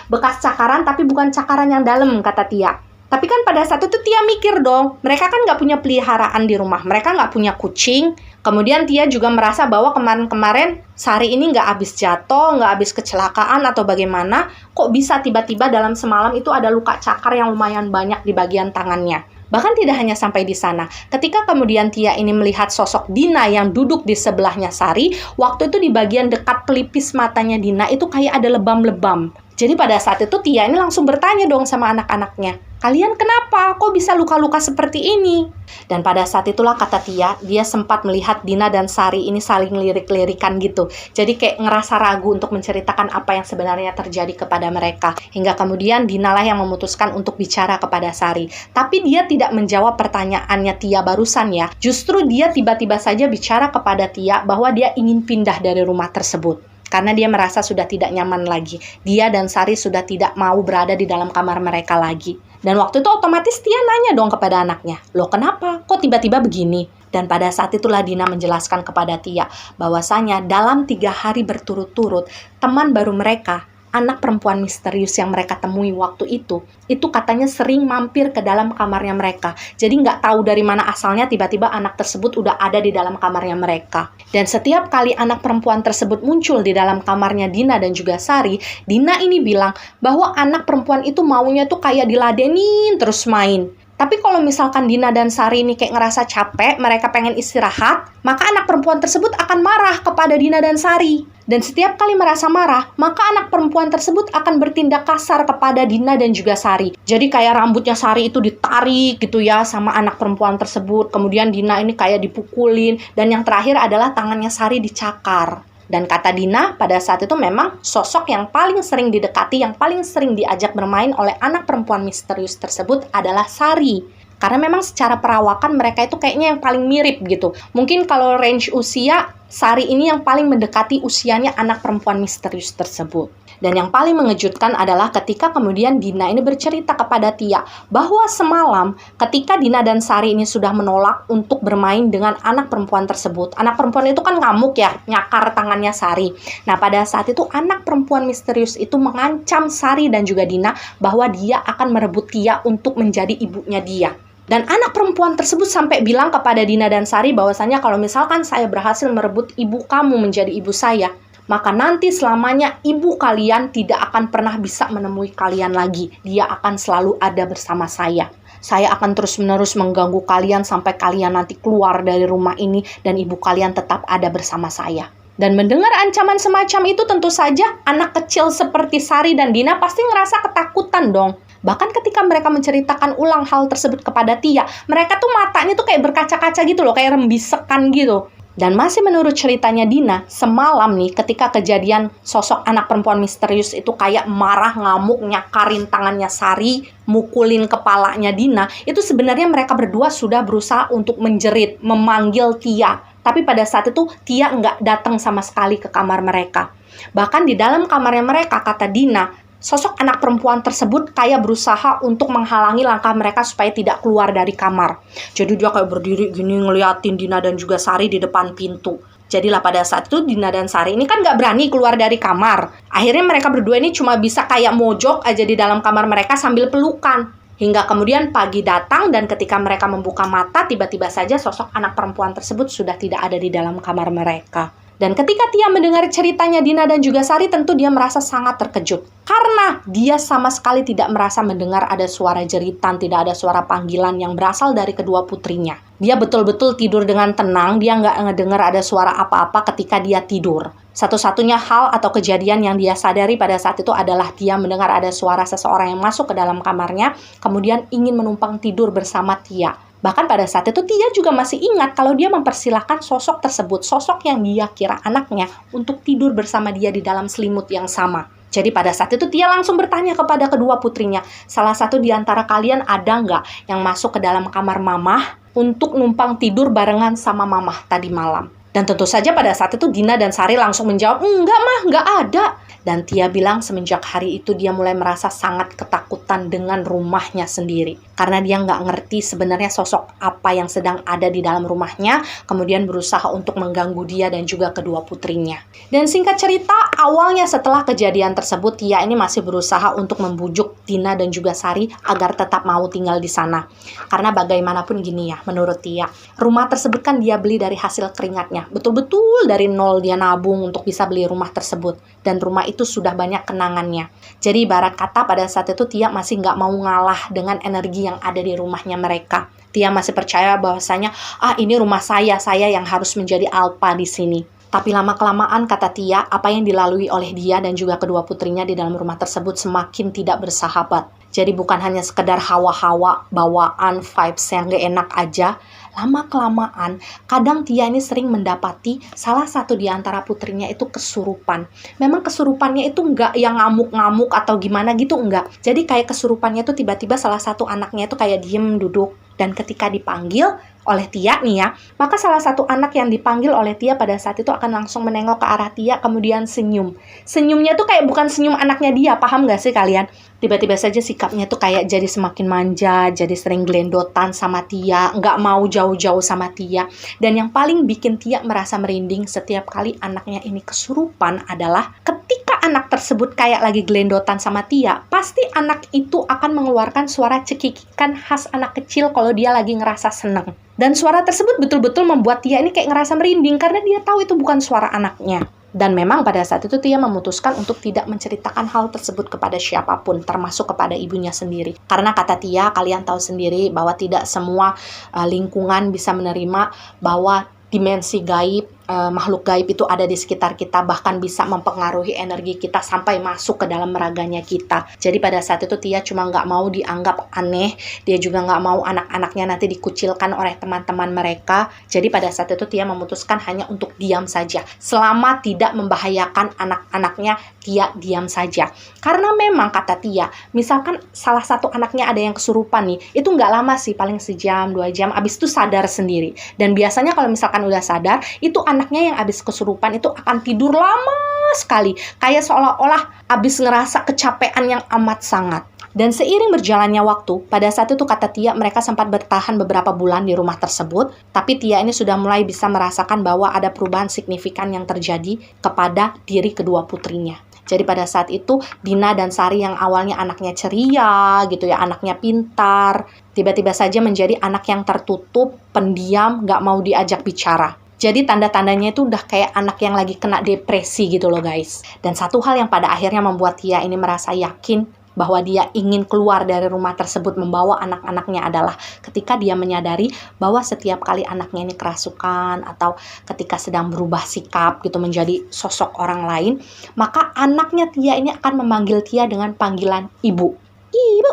bekas cakaran tapi bukan cakaran yang dalam kata Tia. Tapi kan pada saat itu Tia mikir dong, mereka kan nggak punya peliharaan di rumah, mereka nggak punya kucing. Kemudian Tia juga merasa bahwa kemarin-kemarin Sari ini nggak habis jatuh, nggak habis kecelakaan atau bagaimana, kok bisa tiba-tiba dalam semalam itu ada luka cakar yang lumayan banyak di bagian tangannya. Bahkan tidak hanya sampai di sana, ketika kemudian Tia ini melihat sosok Dina yang duduk di sebelahnya Sari, waktu itu di bagian dekat pelipis matanya Dina itu kayak ada lebam-lebam. Jadi pada saat itu Tia ini langsung bertanya dong sama anak-anaknya, kalian kenapa? Kok bisa luka-luka seperti ini? Dan pada saat itulah kata Tia, dia sempat melihat Dina dan Sari ini saling lirik-lirikan gitu. Jadi kayak ngerasa ragu untuk menceritakan apa yang sebenarnya terjadi kepada mereka. Hingga kemudian Dina lah yang memutuskan untuk bicara kepada Sari. Tapi dia tidak menjawab pertanyaannya Tia barusan ya. Justru dia tiba-tiba saja bicara kepada Tia bahwa dia ingin pindah dari rumah tersebut. Karena dia merasa sudah tidak nyaman lagi. Dia dan Sari sudah tidak mau berada di dalam kamar mereka lagi. Dan waktu itu otomatis Tia nanya dong kepada anaknya, loh kenapa? Kok tiba-tiba begini? Dan pada saat itulah Dina menjelaskan kepada Tia bahwasanya dalam 3 hari berturut-turut, teman baru mereka, anak perempuan misterius yang mereka temui waktu itu katanya sering mampir ke dalam kamarnya mereka. Jadi nggak tahu dari mana asalnya tiba-tiba anak tersebut udah ada di dalam kamarnya mereka. Dan setiap kali anak perempuan tersebut muncul di dalam kamarnya Dina dan juga Sari, Dina ini bilang bahwa anak perempuan itu maunya tuh kayak diladenin terus main. Tapi kalau misalkan Dina dan Sari ini kayak ngerasa capek, mereka pengen istirahat, maka anak perempuan tersebut akan marah kepada Dina dan Sari. Dan setiap kali merasa marah, maka anak perempuan tersebut akan bertindak kasar kepada Dina dan juga Sari. Jadi kayak rambutnya Sari itu ditarik gitu ya sama anak perempuan tersebut. Kemudian Dina ini kayak dipukulin. Dan yang terakhir adalah tangannya Sari dicakar. Dan kata Dina, pada saat itu memang sosok yang paling sering didekati, yang paling sering diajak bermain oleh anak perempuan misterius tersebut adalah Sari. Karena memang secara perawakan mereka itu kayaknya yang paling mirip gitu. Mungkin kalau range usia, Sari ini yang paling mendekati usianya anak perempuan misterius tersebut. Dan yang paling mengejutkan adalah ketika kemudian Dina ini bercerita kepada Tia bahwa semalam ketika Dina dan Sari ini sudah menolak untuk bermain dengan anak perempuan tersebut. Anak perempuan itu kan ngamuk ya, nyakar tangannya Sari. Nah pada saat itu anak perempuan misterius itu mengancam Sari dan juga Dina bahwa dia akan merebut Tia untuk menjadi ibunya dia. Dan anak perempuan tersebut sampai bilang kepada Dina dan Sari bahwasanya kalau misalkan saya berhasil merebut ibu kamu menjadi ibu saya, maka nanti selamanya ibu kalian tidak akan pernah bisa menemui kalian lagi. Dia akan selalu ada bersama saya. Saya akan terus-menerus mengganggu kalian sampai kalian nanti keluar dari rumah ini dan ibu kalian tetap ada bersama saya. Dan mendengar ancaman semacam itu tentu saja anak kecil seperti Sari dan Dina pasti ngerasa ketakutan dong. Bahkan ketika mereka menceritakan ulang hal tersebut kepada Tia, mereka tuh matanya tuh kayak berkaca-kaca gitu loh, kayak rembisekan gitu. Dan masih menurut ceritanya Dina, semalam nih ketika kejadian sosok anak perempuan misterius itu kayak marah, ngamuk, nyakarin tangannya Sari, mukulin kepalanya Dina, itu sebenarnya mereka berdua sudah berusaha untuk menjerit, memanggil Tia. Tapi pada saat itu Tia nggak datang sama sekali ke kamar mereka. Bahkan di dalam kamarnya mereka, kata Dina, sosok anak perempuan tersebut kayak berusaha untuk menghalangi langkah mereka supaya tidak keluar dari kamar. Jadi dia kayak berdiri gini ngeliatin Dina dan juga Sari di depan pintu. Jadilah pada saat itu Dina dan Sari ini kan gak berani keluar dari kamar. Akhirnya mereka berdua ini cuma bisa kayak mojok aja di dalam kamar mereka sambil pelukan. Hingga kemudian pagi datang dan ketika mereka membuka mata, tiba-tiba saja sosok anak perempuan tersebut sudah tidak ada di dalam kamar mereka. Dan ketika Tia mendengar ceritanya Dina dan juga Sari, tentu dia merasa sangat terkejut. Karena dia sama sekali tidak merasa mendengar ada suara jeritan, tidak ada suara panggilan yang berasal dari kedua putrinya. Dia betul-betul tidur dengan tenang, dia nggak ngedengar ada suara apa-apa ketika dia tidur. Satu-satunya hal atau kejadian yang dia sadari pada saat itu adalah dia mendengar ada suara seseorang yang masuk ke dalam kamarnya, kemudian ingin menumpang tidur bersama Tia. Bahkan pada saat itu Tia juga masih ingat kalau dia mempersilahkan sosok tersebut, sosok yang dia kira anaknya, untuk tidur bersama dia di dalam selimut yang sama. Jadi pada saat itu Tia langsung bertanya kepada kedua putrinya, salah satu di antara kalian ada nggak yang masuk ke dalam kamar mamah untuk numpang tidur barengan sama mamah tadi malam? Dan tentu saja pada saat itu Dina dan Sari langsung menjawab, enggak mah, enggak ada. Dan Tia bilang semenjak hari itu dia mulai merasa sangat ketakutan dengan rumahnya sendiri. Karena dia nggak ngerti sebenarnya sosok apa yang sedang ada di dalam rumahnya, kemudian berusaha untuk mengganggu dia dan juga kedua putrinya. Dan singkat cerita, awalnya setelah kejadian tersebut, Tia ini masih berusaha untuk membujuk Dina dan juga Sari agar tetap mau tinggal di sana. Karena bagaimanapun gini ya, menurut Tia, rumah tersebut kan dia beli dari hasil keringatnya. Betul-betul dari nol dia nabung untuk bisa beli rumah tersebut. Dan rumah itu sudah banyak kenangannya. Jadi ibarat kata pada saat itu Tia masih nggak mau ngalah dengan energi yang ada di rumahnya mereka. Tia masih percaya bahwasanya, ini rumah saya yang harus menjadi alpha di sini. Tapi lama-kelamaan kata Tia, apa yang dilalui oleh dia dan juga kedua putrinya di dalam rumah tersebut semakin tidak bersahabat. Jadi bukan hanya sekedar hawa-hawa, bawaan, vibes yang gak enak aja. Lama-kelamaan, kadang Tia ini sering mendapati salah satu di antara putrinya itu kesurupan. Memang kesurupannya itu enggak yang ngamuk-ngamuk atau gimana gitu, enggak. Jadi kayak kesurupannya itu tiba-tiba salah satu anaknya itu kayak diem duduk. Dan ketika dipanggil oleh Tia nih ya, maka salah satu anak yang dipanggil oleh Tia pada saat itu akan langsung menengok ke arah Tia, kemudian senyum. Senyumnya tuh kayak bukan senyum anaknya dia, paham gak sih kalian? Tiba-tiba saja sikapnya tuh kayak jadi semakin manja, jadi sering gelendotan sama Tia, nggak mau jauh-jauh sama Tia. Dan yang paling bikin Tia merasa merinding setiap kali anaknya ini kesurupan adalah ketika anak tersebut kayak lagi gelendotan sama Tia, pasti anak itu akan mengeluarkan suara cekikikan khas anak kecil kalau dia lagi ngerasa seneng. Dan suara tersebut betul-betul membuat Tia ini kayak ngerasa merinding karena dia tahu itu bukan suara anaknya. Dan memang pada saat itu Tia memutuskan untuk tidak menceritakan hal tersebut kepada siapapun, termasuk kepada ibunya sendiri. Karena kata Tia, kalian tahu sendiri bahwa tidak semua lingkungan bisa menerima bahwa dimensi gaib makhluk gaib itu ada di sekitar kita, bahkan bisa mempengaruhi energi kita sampai masuk ke dalam raganya kita. Jadi pada saat itu Tia cuma nggak mau dianggap aneh, dia juga nggak mau anak-anaknya nanti dikucilkan oleh teman-teman mereka. Jadi pada saat itu Tia memutuskan hanya untuk diam saja. Selama tidak membahayakan anak-anaknya, Tia diam saja. Karena memang kata Tia, misalkan salah satu anaknya ada yang kesurupan nih, itu nggak lama sih, paling sejam, 2 jam, abis itu sadar sendiri. Dan biasanya kalau misalkan udah sadar, itu anaknya yang abis kesurupan itu akan tidur lama sekali, kayak seolah-olah abis ngerasa kecapean yang amat sangat. Dan seiring berjalannya waktu, pada saat itu kata Tia mereka sempat bertahan beberapa bulan di rumah tersebut, tapi Tia ini sudah mulai bisa merasakan bahwa ada perubahan signifikan yang terjadi kepada diri kedua putrinya. Jadi pada saat itu Dina dan Sari yang awalnya anaknya ceria gitu ya, anaknya pintar, tiba-tiba saja menjadi anak yang tertutup, pendiam, gak mau diajak bicara. Jadi tanda-tandanya itu udah kayak anak yang lagi kena depresi gitu loh guys. Dan satu hal yang pada akhirnya membuat Tia ini merasa yakin bahwa dia ingin keluar dari rumah tersebut membawa anak-anaknya adalah ketika dia menyadari bahwa setiap kali anaknya ini kerasukan atau ketika sedang berubah sikap gitu menjadi sosok orang lain, maka anaknya Tia ini akan memanggil Tia dengan panggilan ibu. Ibu,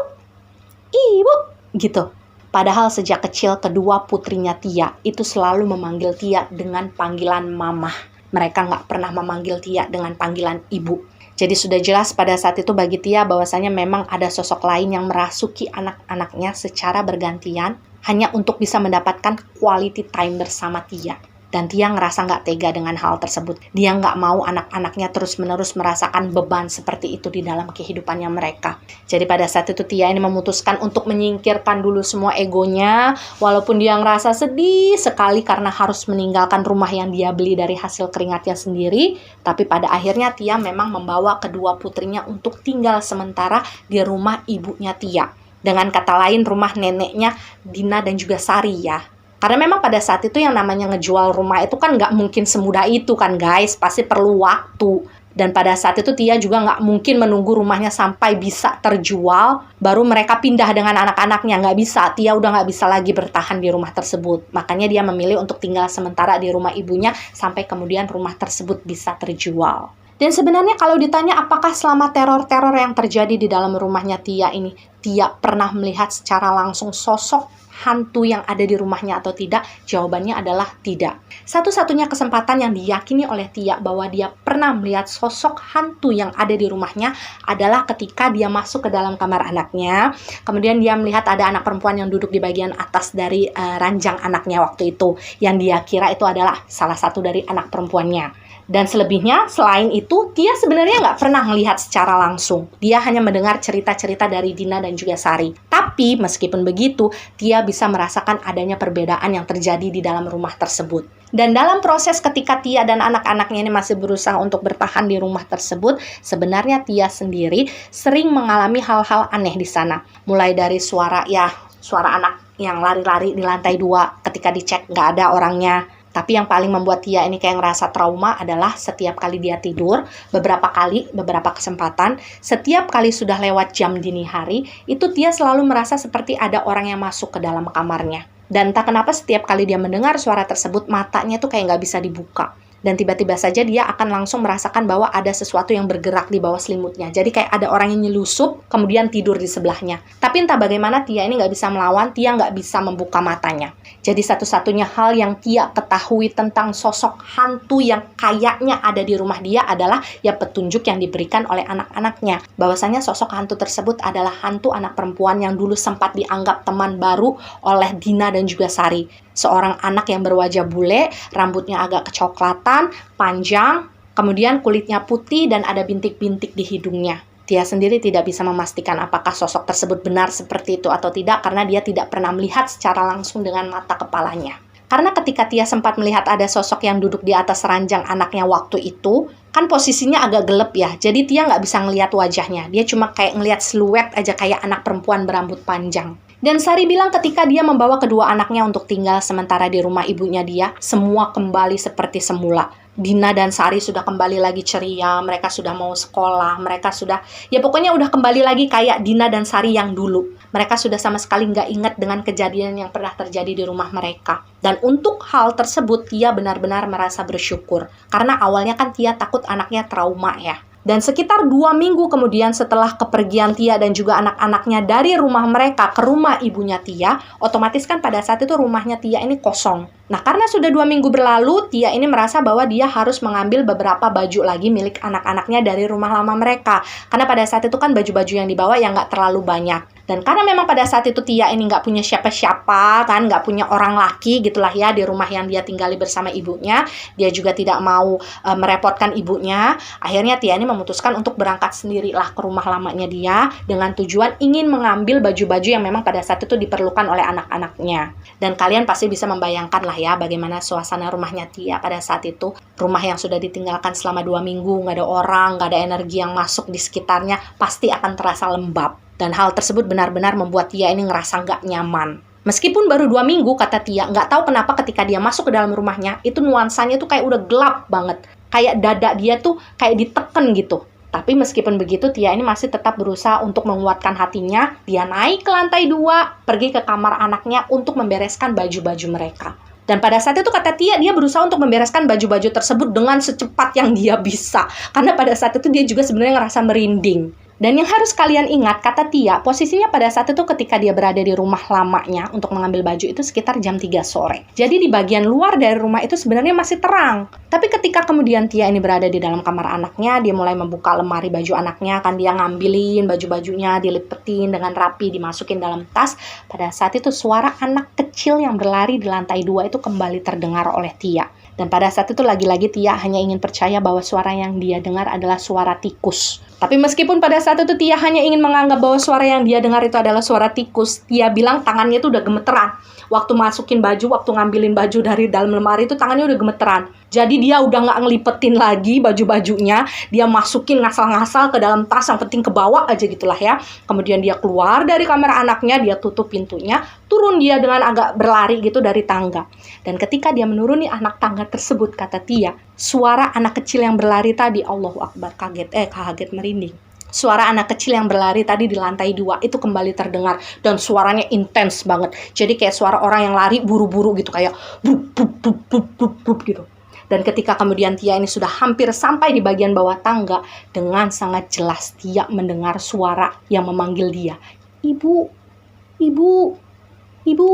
ibu, gitu. Padahal sejak kecil kedua putrinya Tia itu selalu memanggil Tia dengan panggilan mamah. Mereka nggak pernah memanggil Tia dengan panggilan ibu. Jadi sudah jelas pada saat itu bagi Tia bahwasanya memang ada sosok lain yang merasuki anak-anaknya secara bergantian hanya untuk bisa mendapatkan quality time bersama Tia. Dan Tia ngerasa nggak tega dengan hal tersebut. Dia nggak mau anak-anaknya terus-menerus merasakan beban seperti itu di dalam kehidupannya mereka. Jadi pada saat itu Tia ini memutuskan untuk menyingkirkan dulu semua egonya. Walaupun dia ngerasa sedih sekali karena harus meninggalkan rumah yang dia beli dari hasil keringatnya sendiri. Tapi pada akhirnya Tia memang membawa kedua putrinya untuk tinggal sementara di rumah ibunya Tia. Dengan kata lain rumah neneknya Dina dan juga Sari ya. Karena memang pada saat itu yang namanya ngejual rumah itu kan nggak mungkin semudah itu kan guys, pasti perlu waktu. Dan pada saat itu Tia juga nggak mungkin menunggu rumahnya sampai bisa terjual, baru mereka pindah dengan anak-anaknya. Nggak bisa, Tia udah nggak bisa lagi bertahan di rumah tersebut. Makanya dia memilih untuk tinggal sementara di rumah ibunya sampai kemudian rumah tersebut bisa terjual. Dan sebenarnya kalau ditanya apakah selama teror-teror yang terjadi di dalam rumahnya Tia ini, Tia pernah melihat secara langsung sosok hantu yang ada di rumahnya atau tidak? Jawabannya adalah tidak. Satu-satunya kesempatan yang diyakini oleh Tia bahwa dia pernah melihat sosok hantu yang ada di rumahnya adalah ketika dia masuk ke dalam kamar anaknya. Kemudian dia melihat ada anak perempuan yang duduk di bagian atas dari ranjang anaknya waktu itu. Yang dia kira itu adalah salah satu dari anak perempuannya. Dan selebihnya, selain itu, Tia sebenarnya nggak pernah melihat secara langsung. Dia hanya mendengar cerita-cerita dari Dina dan juga Sari. Tapi, meskipun begitu, Tia bisa merasakan adanya perbedaan yang terjadi di dalam rumah tersebut. Dan dalam proses ketika Tia dan anak-anaknya ini masih berusaha untuk bertahan di rumah tersebut, sebenarnya Tia sendiri sering mengalami hal-hal aneh di sana. Mulai dari suara anak yang lari-lari di lantai 2 ketika dicek nggak ada orangnya. Tapi yang paling membuat Tia ini kayak ngerasa trauma adalah setiap kali dia tidur, beberapa kesempatan, setiap kali sudah lewat jam dini hari, itu Tia selalu merasa seperti ada orang yang masuk ke dalam kamarnya. Dan entah kenapa setiap kali dia mendengar suara tersebut, matanya tuh kayak nggak bisa dibuka. Dan tiba-tiba saja dia akan langsung merasakan bahwa ada sesuatu yang bergerak di bawah selimutnya. Jadi kayak ada orang yang nyelusup, kemudian tidur di sebelahnya. Tapi entah bagaimana Tia ini nggak bisa melawan, Tia nggak bisa membuka matanya. Jadi satu-satunya hal yang Tia ketahui tentang sosok hantu yang kayaknya ada di rumah dia adalah ya petunjuk yang diberikan oleh anak-anaknya. Bahwasanya sosok hantu tersebut adalah hantu anak perempuan yang dulu sempat dianggap teman baru oleh Dina dan juga Sari. Seorang anak yang berwajah bule, rambutnya agak kecoklatan, panjang, kemudian kulitnya putih dan ada bintik-bintik di hidungnya. Tia sendiri tidak bisa memastikan apakah sosok tersebut benar seperti itu atau tidak karena dia tidak pernah melihat secara langsung dengan mata kepalanya. Karena ketika Tia sempat melihat ada sosok yang duduk di atas ranjang anaknya waktu itu, kan posisinya agak gelap ya, jadi Tia nggak bisa ngelihat wajahnya. Dia cuma kayak ngelihat siluet aja kayak anak perempuan berambut panjang. Dan Sari bilang ketika dia membawa kedua anaknya untuk tinggal sementara di rumah ibunya dia, semua kembali seperti semula. Dina dan Sari sudah kembali lagi ceria, mereka sudah mau sekolah, mereka sudah, ya pokoknya udah kembali lagi kayak Dina dan Sari yang dulu. Mereka sudah sama sekali nggak ingat dengan kejadian yang pernah terjadi di rumah mereka. Dan untuk hal tersebut, Tia benar-benar merasa bersyukur. Karena awalnya kan Tia takut anaknya trauma ya. Dan sekitar 2 minggu kemudian setelah kepergian Tia dan juga anak-anaknya dari rumah mereka ke rumah ibunya Tia, otomatis kan pada saat itu rumahnya Tia ini kosong. Nah, karena sudah 2 minggu berlalu, Tia ini merasa bahwa dia harus mengambil beberapa baju lagi milik anak-anaknya dari rumah lama mereka. Karena pada saat itu kan baju-baju yang dibawa yang nggak terlalu banyak. Dan karena memang pada saat itu Tia ini nggak punya siapa-siapa, kan, nggak punya orang laki gitulah ya di rumah yang dia tinggali bersama ibunya. Dia juga tidak mau merepotkan ibunya. Akhirnya Tia ini memutuskan untuk berangkat sendirilah ke rumah lamanya dia dengan tujuan ingin mengambil baju-baju yang memang pada saat itu diperlukan oleh anak-anaknya. Dan kalian pasti bisa membayangkan lah ya bagaimana suasana rumahnya Tia pada saat itu. Rumah yang sudah ditinggalkan selama 2 minggu, nggak ada orang, nggak ada energi yang masuk di sekitarnya, pasti akan terasa lembab. Dan hal tersebut benar-benar membuat Tia ini ngerasa nggak nyaman. Meskipun baru 2 minggu, kata Tia, nggak tahu kenapa ketika dia masuk ke dalam rumahnya, itu nuansanya tuh kayak udah gelap banget. Kayak dada dia tuh kayak diteken gitu. Tapi meskipun begitu, Tia ini masih tetap berusaha untuk menguatkan hatinya. Dia naik ke lantai 2, pergi ke kamar anaknya untuk membereskan baju-baju mereka. Dan pada saat itu kata Tia, dia berusaha untuk membereskan baju-baju tersebut dengan secepat yang dia bisa. Karena pada saat itu dia juga sebenarnya ngerasa merinding. Dan yang harus kalian ingat, kata Tia, posisinya pada saat itu ketika dia berada di rumah lamanya untuk mengambil baju itu sekitar jam 3 sore. Jadi di bagian luar dari rumah itu sebenarnya masih terang. Tapi ketika kemudian Tia ini berada di dalam kamar anaknya, dia mulai membuka lemari baju anaknya, kan dia ngambilin baju-bajunya, dilipetin dengan rapi, dimasukin dalam tas. Pada saat itu suara anak kecil yang berlari di lantai 2 itu kembali terdengar oleh Tia. Dan pada saat itu lagi-lagi Tia hanya ingin percaya bahwa suara yang dia dengar adalah suara tikus. Tapi meskipun pada saat itu Tia hanya ingin menganggap bahwa suara yang dia dengar itu adalah suara tikus, Tia bilang tangannya itu udah gemeteran. Waktu masukin baju, waktu ngambilin baju dari dalam lemari itu tangannya udah gemeteran. Jadi dia udah nggak ngelipetin lagi baju-bajunya, dia masukin ngasal-ngasal ke dalam tas, yang penting ke bawah aja gitulah ya. Kemudian dia keluar dari kamar anaknya, dia tutup pintunya, turun dia dengan agak berlari gitu dari tangga. Dan ketika dia menuruni anak tangga tersebut, kata Tia, suara anak kecil yang berlari tadi, Allahu Akbar, kaget merinding. Suara anak kecil yang berlari tadi di lantai 2 itu kembali terdengar dan suaranya intens banget. Jadi kayak suara orang yang lari buru-buru gitu, kayak bup bup bup bup bup bup gitu. Dan ketika kemudian Tia ini sudah hampir sampai di bagian bawah tangga, dengan sangat jelas Tia mendengar suara yang memanggil dia. Ibu, ibu, ibu.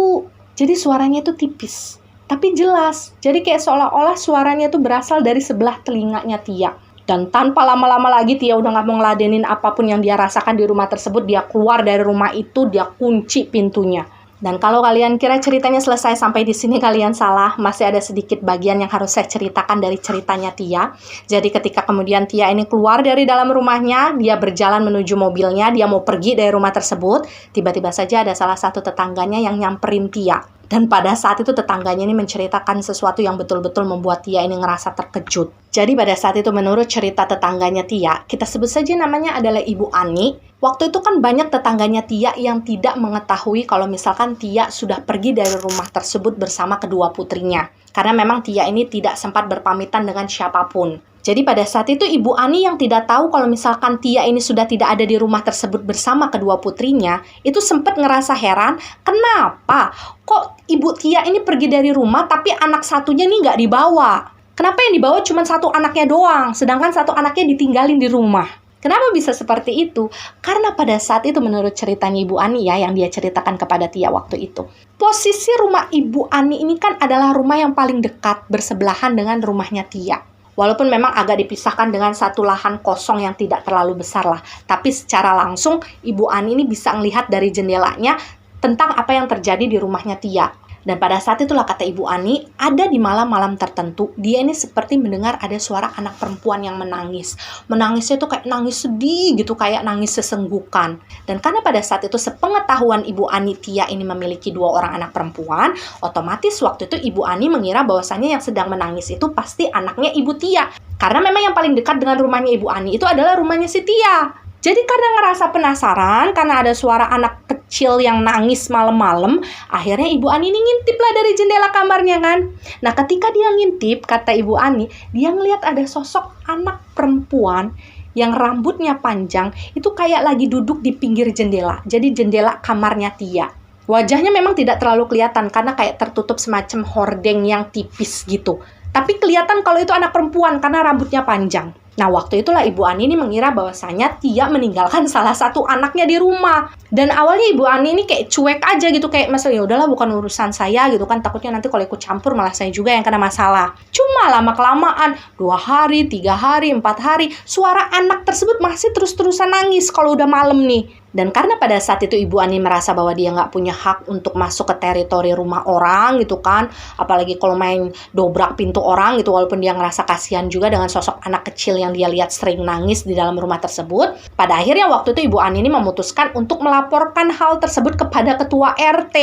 Jadi suaranya itu tipis, tapi jelas. Jadi kayak seolah-olah suaranya itu berasal dari sebelah telinganya Tia. Dan tanpa lama-lama lagi Tia udah gak mau ngeladenin apapun yang dia rasakan di rumah tersebut. Dia keluar dari rumah itu, dia kunci pintunya. Dan kalau kalian kira ceritanya selesai sampai di sini, kalian salah. Masih ada sedikit bagian yang harus saya ceritakan dari ceritanya Tia. Jadi ketika kemudian Tia ini keluar dari dalam rumahnya, dia berjalan menuju mobilnya, dia mau pergi dari rumah tersebut. Tiba-tiba saja ada salah satu tetangganya yang nyamperin Tia. Dan pada saat itu tetangganya ini menceritakan sesuatu yang betul-betul membuat Tia ini ngerasa terkejut. Jadi pada saat itu menurut cerita tetangganya Tia, kita sebut saja namanya adalah Ibu Ani. Waktu itu kan banyak tetangganya Tia yang tidak mengetahui kalau misalkan Tia sudah pergi dari rumah tersebut bersama kedua putrinya. Karena memang Tia ini tidak sempat berpamitan dengan siapapun. Jadi pada saat itu Ibu Ani yang tidak tahu kalau misalkan Tia ini sudah tidak ada di rumah tersebut bersama kedua putrinya, itu sempat ngerasa heran, kenapa kok Ibu Tia ini pergi dari rumah tapi anak satunya nih nggak dibawa? Kenapa yang dibawa cuma satu anaknya doang, sedangkan satu anaknya ditinggalin di rumah? Kenapa bisa seperti itu? Karena pada saat itu menurut ceritanya Ibu Ani ya, yang dia ceritakan kepada Tia waktu itu, posisi rumah Ibu Ani ini kan adalah rumah yang paling dekat bersebelahan dengan rumahnya Tia. Walaupun memang agak dipisahkan dengan satu lahan kosong yang tidak terlalu besar lah. Tapi secara langsung Ibu Ani ini bisa melihat dari jendelanya tentang apa yang terjadi di rumahnya Tia. Dan pada saat itulah kata Ibu Ani, ada di malam-malam tertentu, dia ini seperti mendengar ada suara anak perempuan yang menangis. Menangisnya tuh kayak nangis sedih gitu, kayak nangis sesenggukan. Dan karena pada saat itu sepengetahuan Ibu Ani, Tia ini memiliki 2 orang anak perempuan, otomatis waktu itu Ibu Ani mengira bahwasannya yang sedang menangis itu pasti anaknya Ibu Tia. Karena memang yang paling dekat dengan rumahnya Ibu Ani itu adalah rumahnya si Tia. Jadi karena ngerasa penasaran, karena ada suara anak kecil yang nangis malam-malam, akhirnya Ibu Ani ini ngintip lah dari jendela kamarnya kan. Nah ketika dia ngintip, kata Ibu Ani, dia ngelihat ada sosok anak perempuan yang rambutnya panjang itu kayak lagi duduk di pinggir jendela. Jadi jendela kamarnya Tia. Wajahnya memang tidak terlalu kelihatan karena kayak tertutup semacam hordeng yang tipis gitu. Tapi kelihatan kalau itu anak perempuan karena rambutnya panjang. Nah, waktu itulah Ibu Ani ini mengira bahwasanya Tia meninggalkan salah satu anaknya di rumah. Dan awalnya Ibu Ani ini kayak cuek aja gitu, kayak masalah ya udahlah bukan urusan saya gitu kan, takutnya nanti kalau ikut campur malah saya juga yang kena masalah. Cuma lama-kelamaan 2 hari, 3 hari, 4 hari, suara anak tersebut masih terus-terusan nangis kalau udah malam nih. Dan karena pada saat itu Ibu Ani merasa bahwa dia nggak punya hak untuk masuk ke teritori rumah orang gitu kan, apalagi kalau main dobrak pintu orang gitu, walaupun dia ngerasa kasihan juga dengan sosok anak kecil yang dia lihat sering nangis di dalam rumah tersebut. Pada akhirnya waktu itu Ibu Ani ini memutuskan untuk melaporkan hal tersebut kepada ketua RT.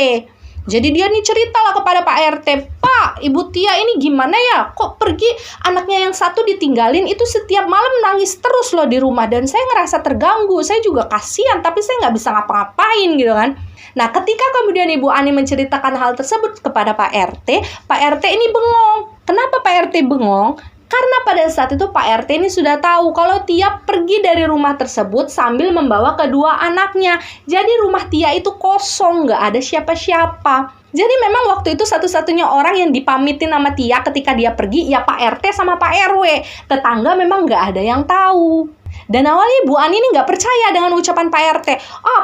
Jadi dia nih ceritalah kepada Pak RT, "Pak, Ibu Tia ini gimana ya? Kok pergi anaknya yang satu ditinggalin itu setiap malam nangis terus loh di rumah. Dan saya ngerasa terganggu, saya juga kasihan, tapi saya nggak bisa ngapa-ngapain gitu kan." Nah, ketika kemudian Ibu Ani menceritakan hal tersebut kepada Pak RT ini bengong. Kenapa Pak RT bengong? Karena pada saat itu Pak RT ini sudah tahu kalau Tia pergi dari rumah tersebut sambil membawa kedua anaknya. Jadi rumah Tia itu kosong, nggak ada siapa-siapa. Jadi memang waktu itu satu-satunya orang yang dipamitin sama Tia ketika dia pergi ya Pak RT sama Pak RW. Tetangga memang nggak ada yang tahu. Dan awalnya Bu Ani ini nggak percaya dengan ucapan Pak RT.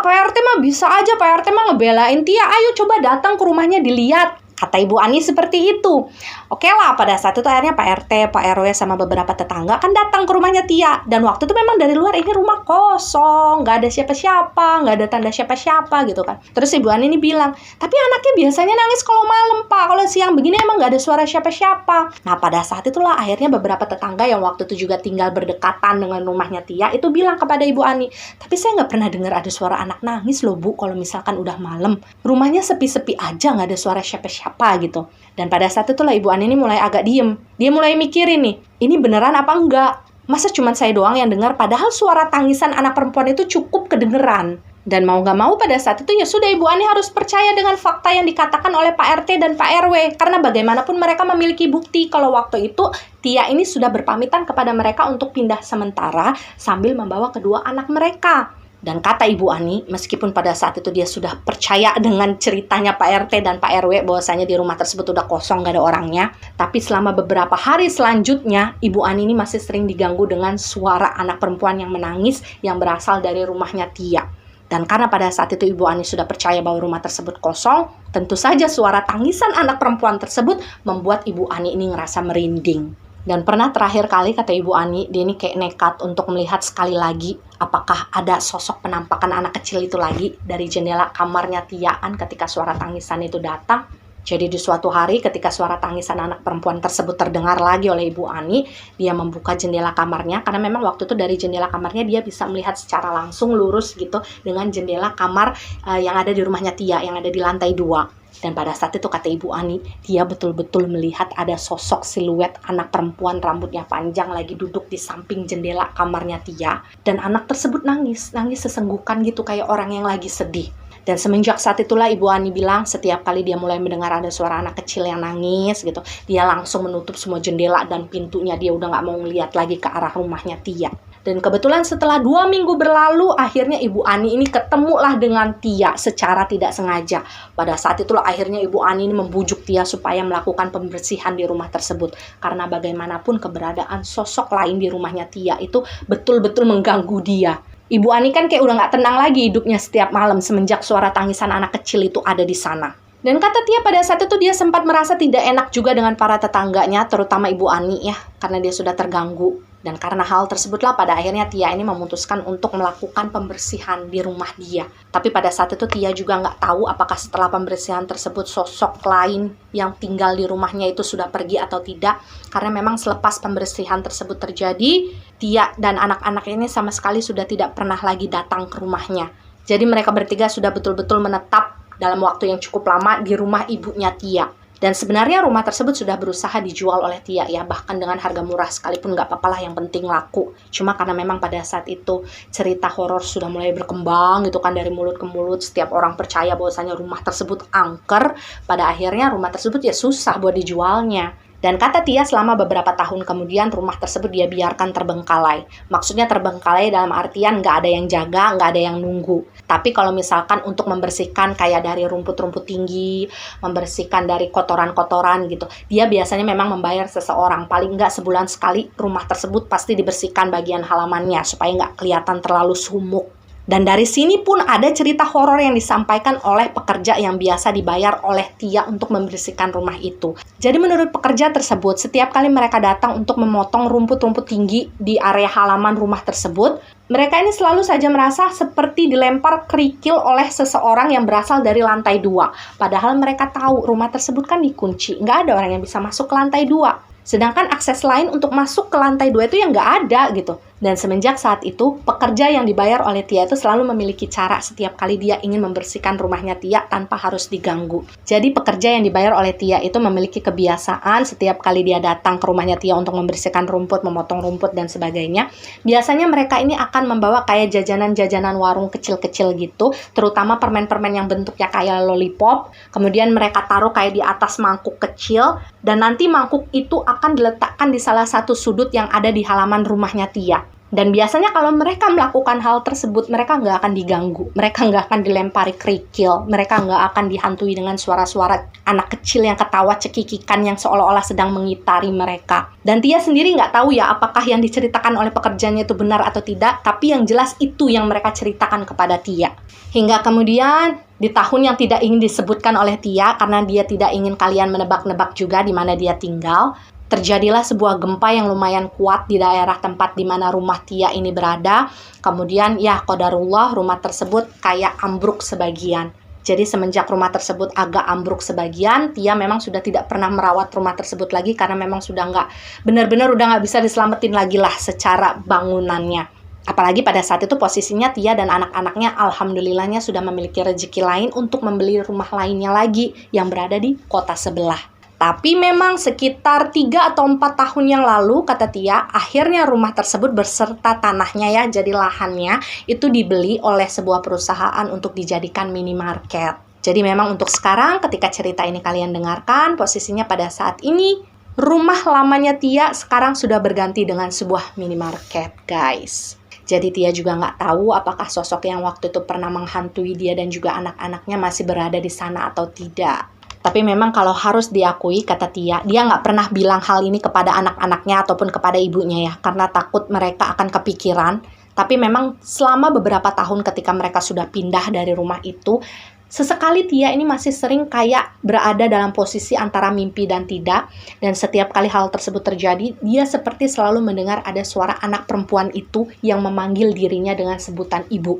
Pak RT mah bisa aja, Pak RT mah ngebelain Tia. Ayo coba datang ke rumahnya dilihat. Kata Ibu Ani seperti itu. Oke lah, pada saat itu akhirnya Pak RT, Pak RW, sama beberapa tetangga kan datang ke rumahnya Tia. Dan waktu itu memang dari luar ini rumah kosong, nggak ada siapa-siapa, nggak ada tanda siapa-siapa gitu kan. Terus Ibu Ani ini bilang, tapi anaknya biasanya nangis kalau malam Pak, kalau siang begini emang nggak ada suara siapa-siapa. Nah, pada saat itulah akhirnya beberapa tetangga yang waktu itu juga tinggal berdekatan dengan rumahnya Tia itu bilang kepada Ibu Ani, tapi saya nggak pernah dengar ada suara anak nangis loh Bu, kalau misalkan udah malam. Rumahnya sepi-sepi aja, nggak ada suara siapa-siapa gitu. Dan pada saat itulah Ibu Ani ini mulai agak diem. Dia mulai mikirin nih, ini beneran apa enggak? Masa cuma saya doang yang dengar, padahal suara tangisan anak perempuan itu cukup kedengeran. Dan mau nggak mau pada saat itu ya sudah Ibu Ani harus percaya dengan fakta yang dikatakan oleh Pak RT dan Pak RW. Karena bagaimanapun mereka memiliki bukti kalau waktu itu Tia ini sudah berpamitan kepada mereka untuk pindah sementara sambil membawa kedua anak mereka. Dan kata Ibu Ani, meskipun pada saat itu dia sudah percaya dengan ceritanya Pak RT dan Pak RW bahwasanya di rumah tersebut udah kosong, gak ada orangnya, tapi selama beberapa hari selanjutnya, Ibu Ani ini masih sering diganggu dengan suara anak perempuan yang menangis yang berasal dari rumahnya Tia. Dan karena pada saat itu Ibu Ani sudah percaya bahwa rumah tersebut kosong, tentu saja suara tangisan anak perempuan tersebut membuat Ibu Ani ini ngerasa merinding. Dan pernah terakhir kali kata Ibu Ani, dia ini kayak nekat untuk melihat sekali lagi apakah ada sosok penampakan anak kecil itu lagi dari jendela kamarnya Tiaan ketika suara tangisan itu datang. Jadi di suatu hari ketika suara tangisan anak perempuan tersebut terdengar lagi oleh Ibu Ani, dia membuka jendela kamarnya karena memang waktu itu dari jendela kamarnya dia bisa melihat secara langsung lurus gitu dengan jendela kamar yang ada di rumahnya Tia yang ada di lantai 2. Dan pada saat itu kata Ibu Ani, dia betul-betul melihat ada sosok siluet anak perempuan rambutnya panjang lagi duduk di samping jendela kamarnya Tia. Dan anak tersebut nangis sesenggukan gitu kayak orang yang lagi sedih. Dan semenjak saat itulah Ibu Ani bilang setiap kali dia mulai mendengar ada suara anak kecil yang nangis gitu, dia langsung menutup semua jendela dan pintunya, dia udah gak mau ngeliat lagi ke arah rumahnya Tia. Dan kebetulan setelah 2 minggu berlalu, akhirnya Ibu Ani ini ketemulah dengan Tia secara tidak sengaja. Pada saat itulah akhirnya Ibu Ani ini membujuk Tia supaya melakukan pembersihan di rumah tersebut. Karena bagaimanapun keberadaan sosok lain di rumahnya Tia itu betul-betul mengganggu dia. Ibu Ani kan kayak udah gak tenang lagi hidupnya setiap malam semenjak suara tangisan anak kecil itu ada di sana. Dan kata Tia pada saat itu dia sempat merasa tidak enak juga dengan para tetangganya, terutama Ibu Ani ya, karena dia sudah terganggu. Dan karena hal tersebutlah pada akhirnya Tia ini memutuskan untuk melakukan pembersihan di rumah dia. Tapi pada saat itu Tia juga nggak tahu apakah setelah pembersihan tersebut sosok lain yang tinggal di rumahnya itu sudah pergi atau tidak. Karena memang selepas pembersihan tersebut terjadi, Tia dan anak-anak ini sama sekali sudah tidak pernah lagi datang ke rumahnya. Jadi mereka bertiga sudah betul-betul menetap dalam waktu yang cukup lama di rumah ibunya Tia. Dan sebenarnya rumah tersebut sudah berusaha dijual oleh Tia ya, bahkan dengan harga murah sekalipun nggak apa-apa lah, yang penting laku. Cuma karena memang pada saat itu cerita horor sudah mulai berkembang gitu kan dari mulut ke mulut, setiap orang percaya bahwasanya rumah tersebut angker, pada akhirnya rumah tersebut ya susah buat dijualnya. Dan kata Tia, selama beberapa tahun kemudian rumah tersebut dia biarkan terbengkalai. Maksudnya terbengkalai dalam artian nggak ada yang jaga, nggak ada yang nunggu. Tapi kalau misalkan untuk membersihkan kayak dari rumput-rumput tinggi, membersihkan dari kotoran-kotoran gitu, dia biasanya memang membayar seseorang. Paling nggak sebulan sekali rumah tersebut pasti dibersihkan bagian halamannya supaya nggak kelihatan terlalu sumuk. Dan dari sini pun ada cerita horor yang disampaikan oleh pekerja yang biasa dibayar oleh Tia untuk membersihkan rumah itu. Jadi menurut pekerja tersebut, setiap kali mereka datang untuk memotong rumput-rumput tinggi di area halaman rumah tersebut, mereka ini selalu saja merasa seperti dilempar kerikil oleh seseorang yang berasal dari lantai 2. Padahal mereka tahu rumah tersebut kan dikunci, nggak ada orang yang bisa masuk ke lantai 2. Sedangkan akses lain untuk masuk ke lantai 2 itu yang nggak ada gitu. Dan semenjak saat itu, pekerja yang dibayar oleh Tia itu selalu memiliki cara setiap kali dia ingin membersihkan rumahnya Tia tanpa harus diganggu. Jadi pekerja yang dibayar oleh Tia itu memiliki kebiasaan setiap kali dia datang ke rumahnya Tia untuk membersihkan rumput, memotong rumput, dan sebagainya. Biasanya mereka ini akan membawa kayak jajanan-jajanan warung kecil-kecil gitu, terutama permen-permen yang bentuknya kayak lollipop. Kemudian mereka taruh kayak di atas mangkuk kecil, dan nanti mangkuk itu akan diletakkan di salah satu sudut yang ada di halaman rumahnya Tia. Dan biasanya kalau mereka melakukan hal tersebut, mereka nggak akan diganggu, mereka nggak akan dilempari kerikil, mereka nggak akan dihantui dengan suara-suara anak kecil yang ketawa cekikikan yang seolah-olah sedang mengitari mereka. Dan Tia sendiri nggak tahu ya apakah yang diceritakan oleh pekerjanya itu benar atau tidak, tapi yang jelas itu yang mereka ceritakan kepada Tia. Hingga kemudian di tahun yang tidak ingin disebutkan oleh Tia, karena dia tidak ingin kalian menebak-nebak juga di mana dia tinggal, terjadilah sebuah gempa yang lumayan kuat di daerah tempat di mana rumah Tia ini berada. Kemudian ya qadarullah rumah tersebut kayak ambruk sebagian. Jadi semenjak rumah tersebut agak ambruk sebagian, Tia memang sudah tidak pernah merawat rumah tersebut lagi karena memang sudah nggak, benar-benar udah nggak bisa diselamatin lagi lah secara bangunannya. Apalagi pada saat itu posisinya Tia dan anak-anaknya alhamdulillahnya sudah memiliki rezeki lain untuk membeli rumah lainnya lagi yang berada di kota sebelah. Tapi memang sekitar 3 atau 4 tahun yang lalu, kata Tia, akhirnya rumah tersebut berserta tanahnya ya, jadi lahannya, itu dibeli oleh sebuah perusahaan untuk dijadikan minimarket. Jadi memang untuk sekarang, ketika cerita ini kalian dengarkan, posisinya pada saat ini, rumah lamanya Tia sekarang sudah berganti dengan sebuah minimarket, guys. Jadi Tia juga nggak tahu apakah sosok yang waktu itu pernah menghantui dia dan juga anak-anaknya masih berada di sana atau tidak. Tapi memang kalau harus diakui, kata Tia, dia nggak pernah bilang hal ini kepada anak-anaknya ataupun kepada ibunya ya, karena takut mereka akan kepikiran. Tapi memang selama beberapa tahun ketika mereka sudah pindah dari rumah itu, sesekali Tia ini masih sering kayak berada dalam posisi antara mimpi dan tidak. Dan setiap kali hal tersebut terjadi, dia seperti selalu mendengar ada suara anak perempuan itu yang memanggil dirinya dengan sebutan ibu.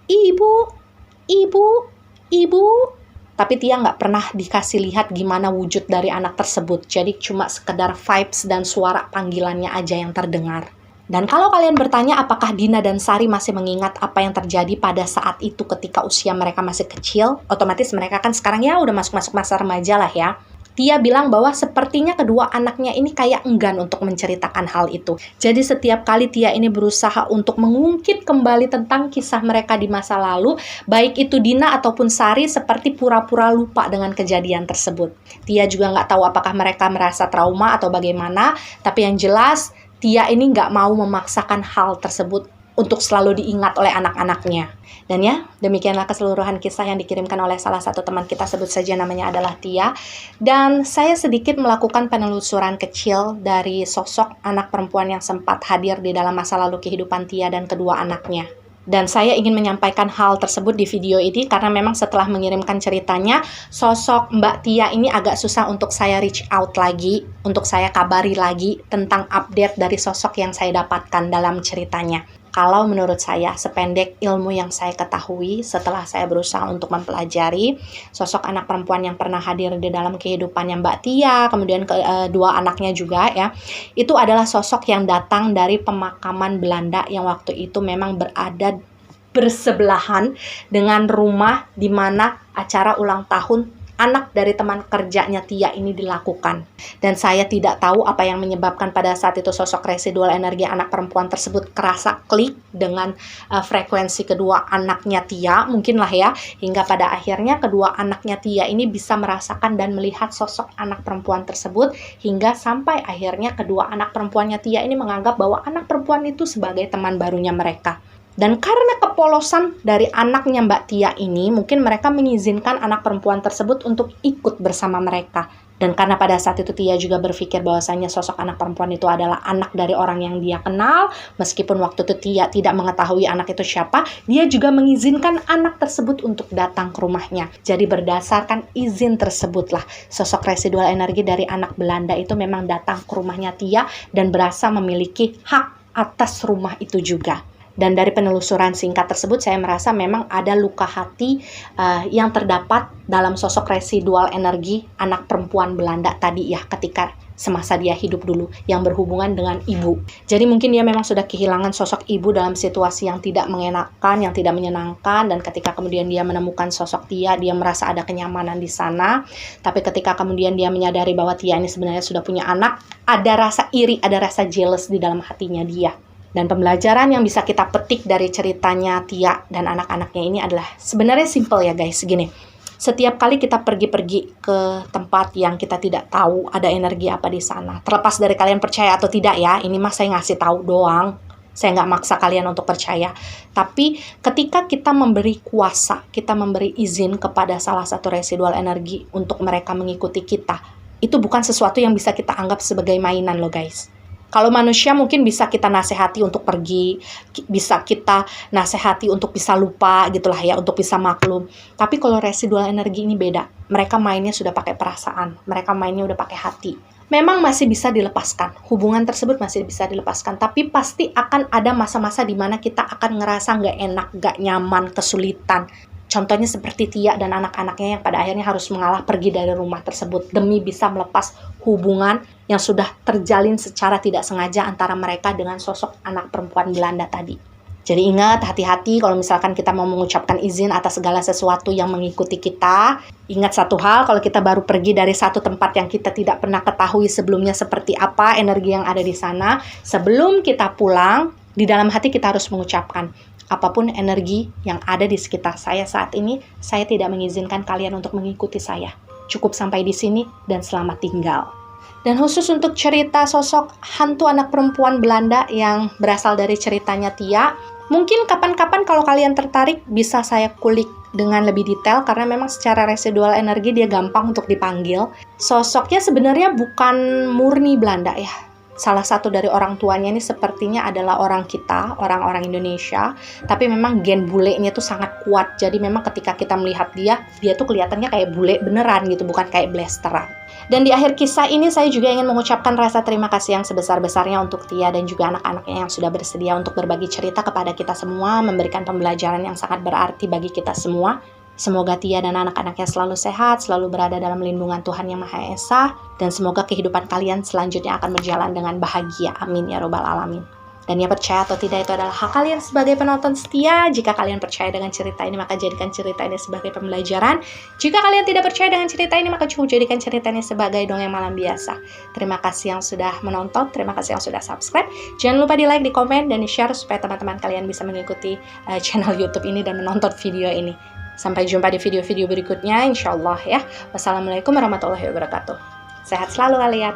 Ibu, ibu, ibu. Tapi Tia nggak pernah dikasih lihat gimana wujud dari anak tersebut. Jadi cuma sekedar vibes dan suara panggilannya aja yang terdengar. Dan kalau kalian bertanya apakah Dina dan Sari masih mengingat apa yang terjadi pada saat itu ketika usia mereka masih kecil, otomatis mereka kan sekarang ya udah masuk-masuk masa remaja lah ya. Tia bilang bahwa sepertinya kedua anaknya ini kayak enggan untuk menceritakan hal itu. Jadi setiap kali Tia ini berusaha untuk mengungkit kembali tentang kisah mereka di masa lalu, baik itu Dina ataupun Sari seperti pura-pura lupa dengan kejadian tersebut. Tia juga nggak tahu apakah mereka merasa trauma atau bagaimana, tapi yang jelas Tia ini nggak mau memaksakan hal tersebut untuk selalu diingat oleh anak-anaknya. Dan ya, demikianlah keseluruhan kisah yang dikirimkan oleh salah satu teman kita, sebut saja namanya adalah Tia. Dan saya sedikit melakukan penelusuran kecil dari sosok anak perempuan yang sempat hadir di dalam masa lalu kehidupan Tia dan kedua anaknya. Dan saya ingin menyampaikan hal tersebut di video ini karena memang setelah mengirimkan ceritanya, sosok Mbak Tia ini agak susah untuk saya reach out lagi, untuk saya kabari lagi tentang update dari sosok yang saya dapatkan dalam ceritanya. Kalau menurut saya, sependek ilmu yang saya ketahui setelah saya berusaha untuk mempelajari sosok anak perempuan yang pernah hadir di dalam kehidupannya Mbak Tia, kemudian kedua anaknya juga ya, itu adalah sosok yang datang dari pemakaman Belanda yang waktu itu memang berada bersebelahan dengan rumah di mana acara ulang tahun anak dari teman kerjanya Tia ini dilakukan. Dan saya tidak tahu apa yang menyebabkan pada saat itu sosok residual energi anak perempuan tersebut kerasa klik dengan frekuensi kedua anaknya Tia, mungkinlah ya, hingga pada akhirnya kedua anaknya Tia ini bisa merasakan dan melihat sosok anak perempuan tersebut, hingga sampai akhirnya kedua anak perempuannya Tia ini menganggap bahwa anak perempuan itu sebagai teman barunya mereka. Dan karena kepolosan dari anaknya Mbak Tia ini, mungkin mereka mengizinkan anak perempuan tersebut untuk ikut bersama mereka. Dan karena pada saat itu Tia juga berpikir bahwasanya sosok anak perempuan itu adalah anak dari orang yang dia kenal, meskipun waktu itu Tia tidak mengetahui anak itu siapa, dia juga mengizinkan anak tersebut untuk datang ke rumahnya. Jadi berdasarkan izin tersebutlah, sosok residual energi dari anak Belanda itu memang datang ke rumahnya Tia dan berasa memiliki hak atas rumah itu juga. Dan dari penelusuran singkat tersebut, saya merasa memang ada luka hati yang terdapat dalam sosok residual energi anak perempuan Belanda tadi ya, ketika semasa dia hidup dulu, yang berhubungan dengan ibu. Jadi mungkin dia memang sudah kehilangan sosok ibu dalam situasi yang tidak mengenakan, yang tidak menyenangkan, dan ketika kemudian dia menemukan sosok Tia, dia merasa ada kenyamanan di sana. Tapi ketika kemudian dia menyadari bahwa Tia ini sebenarnya sudah punya anak, ada rasa iri, ada rasa jealous di dalam hatinya dia. Dan pembelajaran yang bisa kita petik dari ceritanya Tia dan anak-anaknya ini adalah sebenarnya simple ya guys, gini. Setiap kali kita pergi-pergi ke tempat yang kita tidak tahu ada energi apa di sana, terlepas dari kalian percaya atau tidak ya, ini mah saya ngasih tahu doang. Saya nggak maksa kalian untuk percaya. Tapi ketika kita memberi kuasa, kita memberi izin kepada salah satu residual energi untuk mereka mengikuti kita, itu bukan sesuatu yang bisa kita anggap sebagai mainan loh guys. Kalau manusia mungkin bisa kita nasihati untuk pergi, bisa kita nasihati untuk bisa lupa gitulah ya, untuk bisa maklum. Tapi kalau residual energi ini beda. Mereka mainnya sudah pakai perasaan, mereka mainnya udah pakai hati. Memang masih bisa dilepaskan, hubungan tersebut masih bisa dilepaskan, tapi pasti akan ada masa-masa di mana kita akan ngerasa nggak enak, nggak nyaman, kesulitan. Contohnya seperti Tia dan anak-anaknya yang pada akhirnya harus mengalah pergi dari rumah tersebut demi bisa melepas hubungan yang sudah terjalin secara tidak sengaja antara mereka dengan sosok anak perempuan Belanda tadi. Jadi ingat, hati-hati kalau misalkan kita mau mengucapkan izin atas segala sesuatu yang mengikuti kita. Ingat satu hal, kalau kita baru pergi dari satu tempat yang kita tidak pernah ketahui sebelumnya seperti apa energi yang ada di sana, sebelum kita pulang, di dalam hati kita harus mengucapkan, apapun energi yang ada di sekitar saya saat ini, saya tidak mengizinkan kalian untuk mengikuti saya. Cukup sampai di sini dan selamat tinggal. Dan khusus untuk cerita sosok hantu anak perempuan Belanda yang berasal dari ceritanya Tia, mungkin kapan-kapan kalau kalian tertarik bisa saya kulik dengan lebih detail, karena memang secara residual energi dia gampang untuk dipanggil. Sosoknya sebenarnya bukan murni Belanda ya. Salah satu dari orang tuanya ini sepertinya adalah orang kita, orang-orang Indonesia. Tapi memang gen bulenya tuh sangat kuat. Jadi memang ketika kita melihat dia tuh kelihatannya kayak bule beneran gitu, bukan kayak blasteran. Dan di akhir kisah ini saya juga ingin mengucapkan rasa terima kasih yang sebesar-besarnya untuk Tia dan juga anak-anaknya yang sudah bersedia untuk berbagi cerita kepada kita semua, memberikan pembelajaran yang sangat berarti bagi kita semua. Semoga Tia dan anak-anaknya selalu sehat, selalu berada dalam lindungan Tuhan Yang Maha Esa, dan semoga kehidupan kalian selanjutnya akan berjalan dengan bahagia. Amin ya robbal alamin. Dan ya percaya atau tidak itu adalah hak kalian sebagai penonton setia. Jika kalian percaya dengan cerita ini, maka jadikan cerita ini sebagai pembelajaran. Jika kalian tidak percaya dengan cerita ini, maka cukup jadikan cerita ini sebagai dongeng malam biasa. Terima kasih yang sudah menonton, terima kasih yang sudah subscribe. Jangan lupa di like, di komen, dan di share supaya teman-teman kalian bisa mengikuti channel YouTube ini dan menonton video ini. Sampai jumpa di video-video berikutnya, insya Allah ya. Wassalamualaikum warahmatullahi wabarakatuh. Sehat selalu kalian.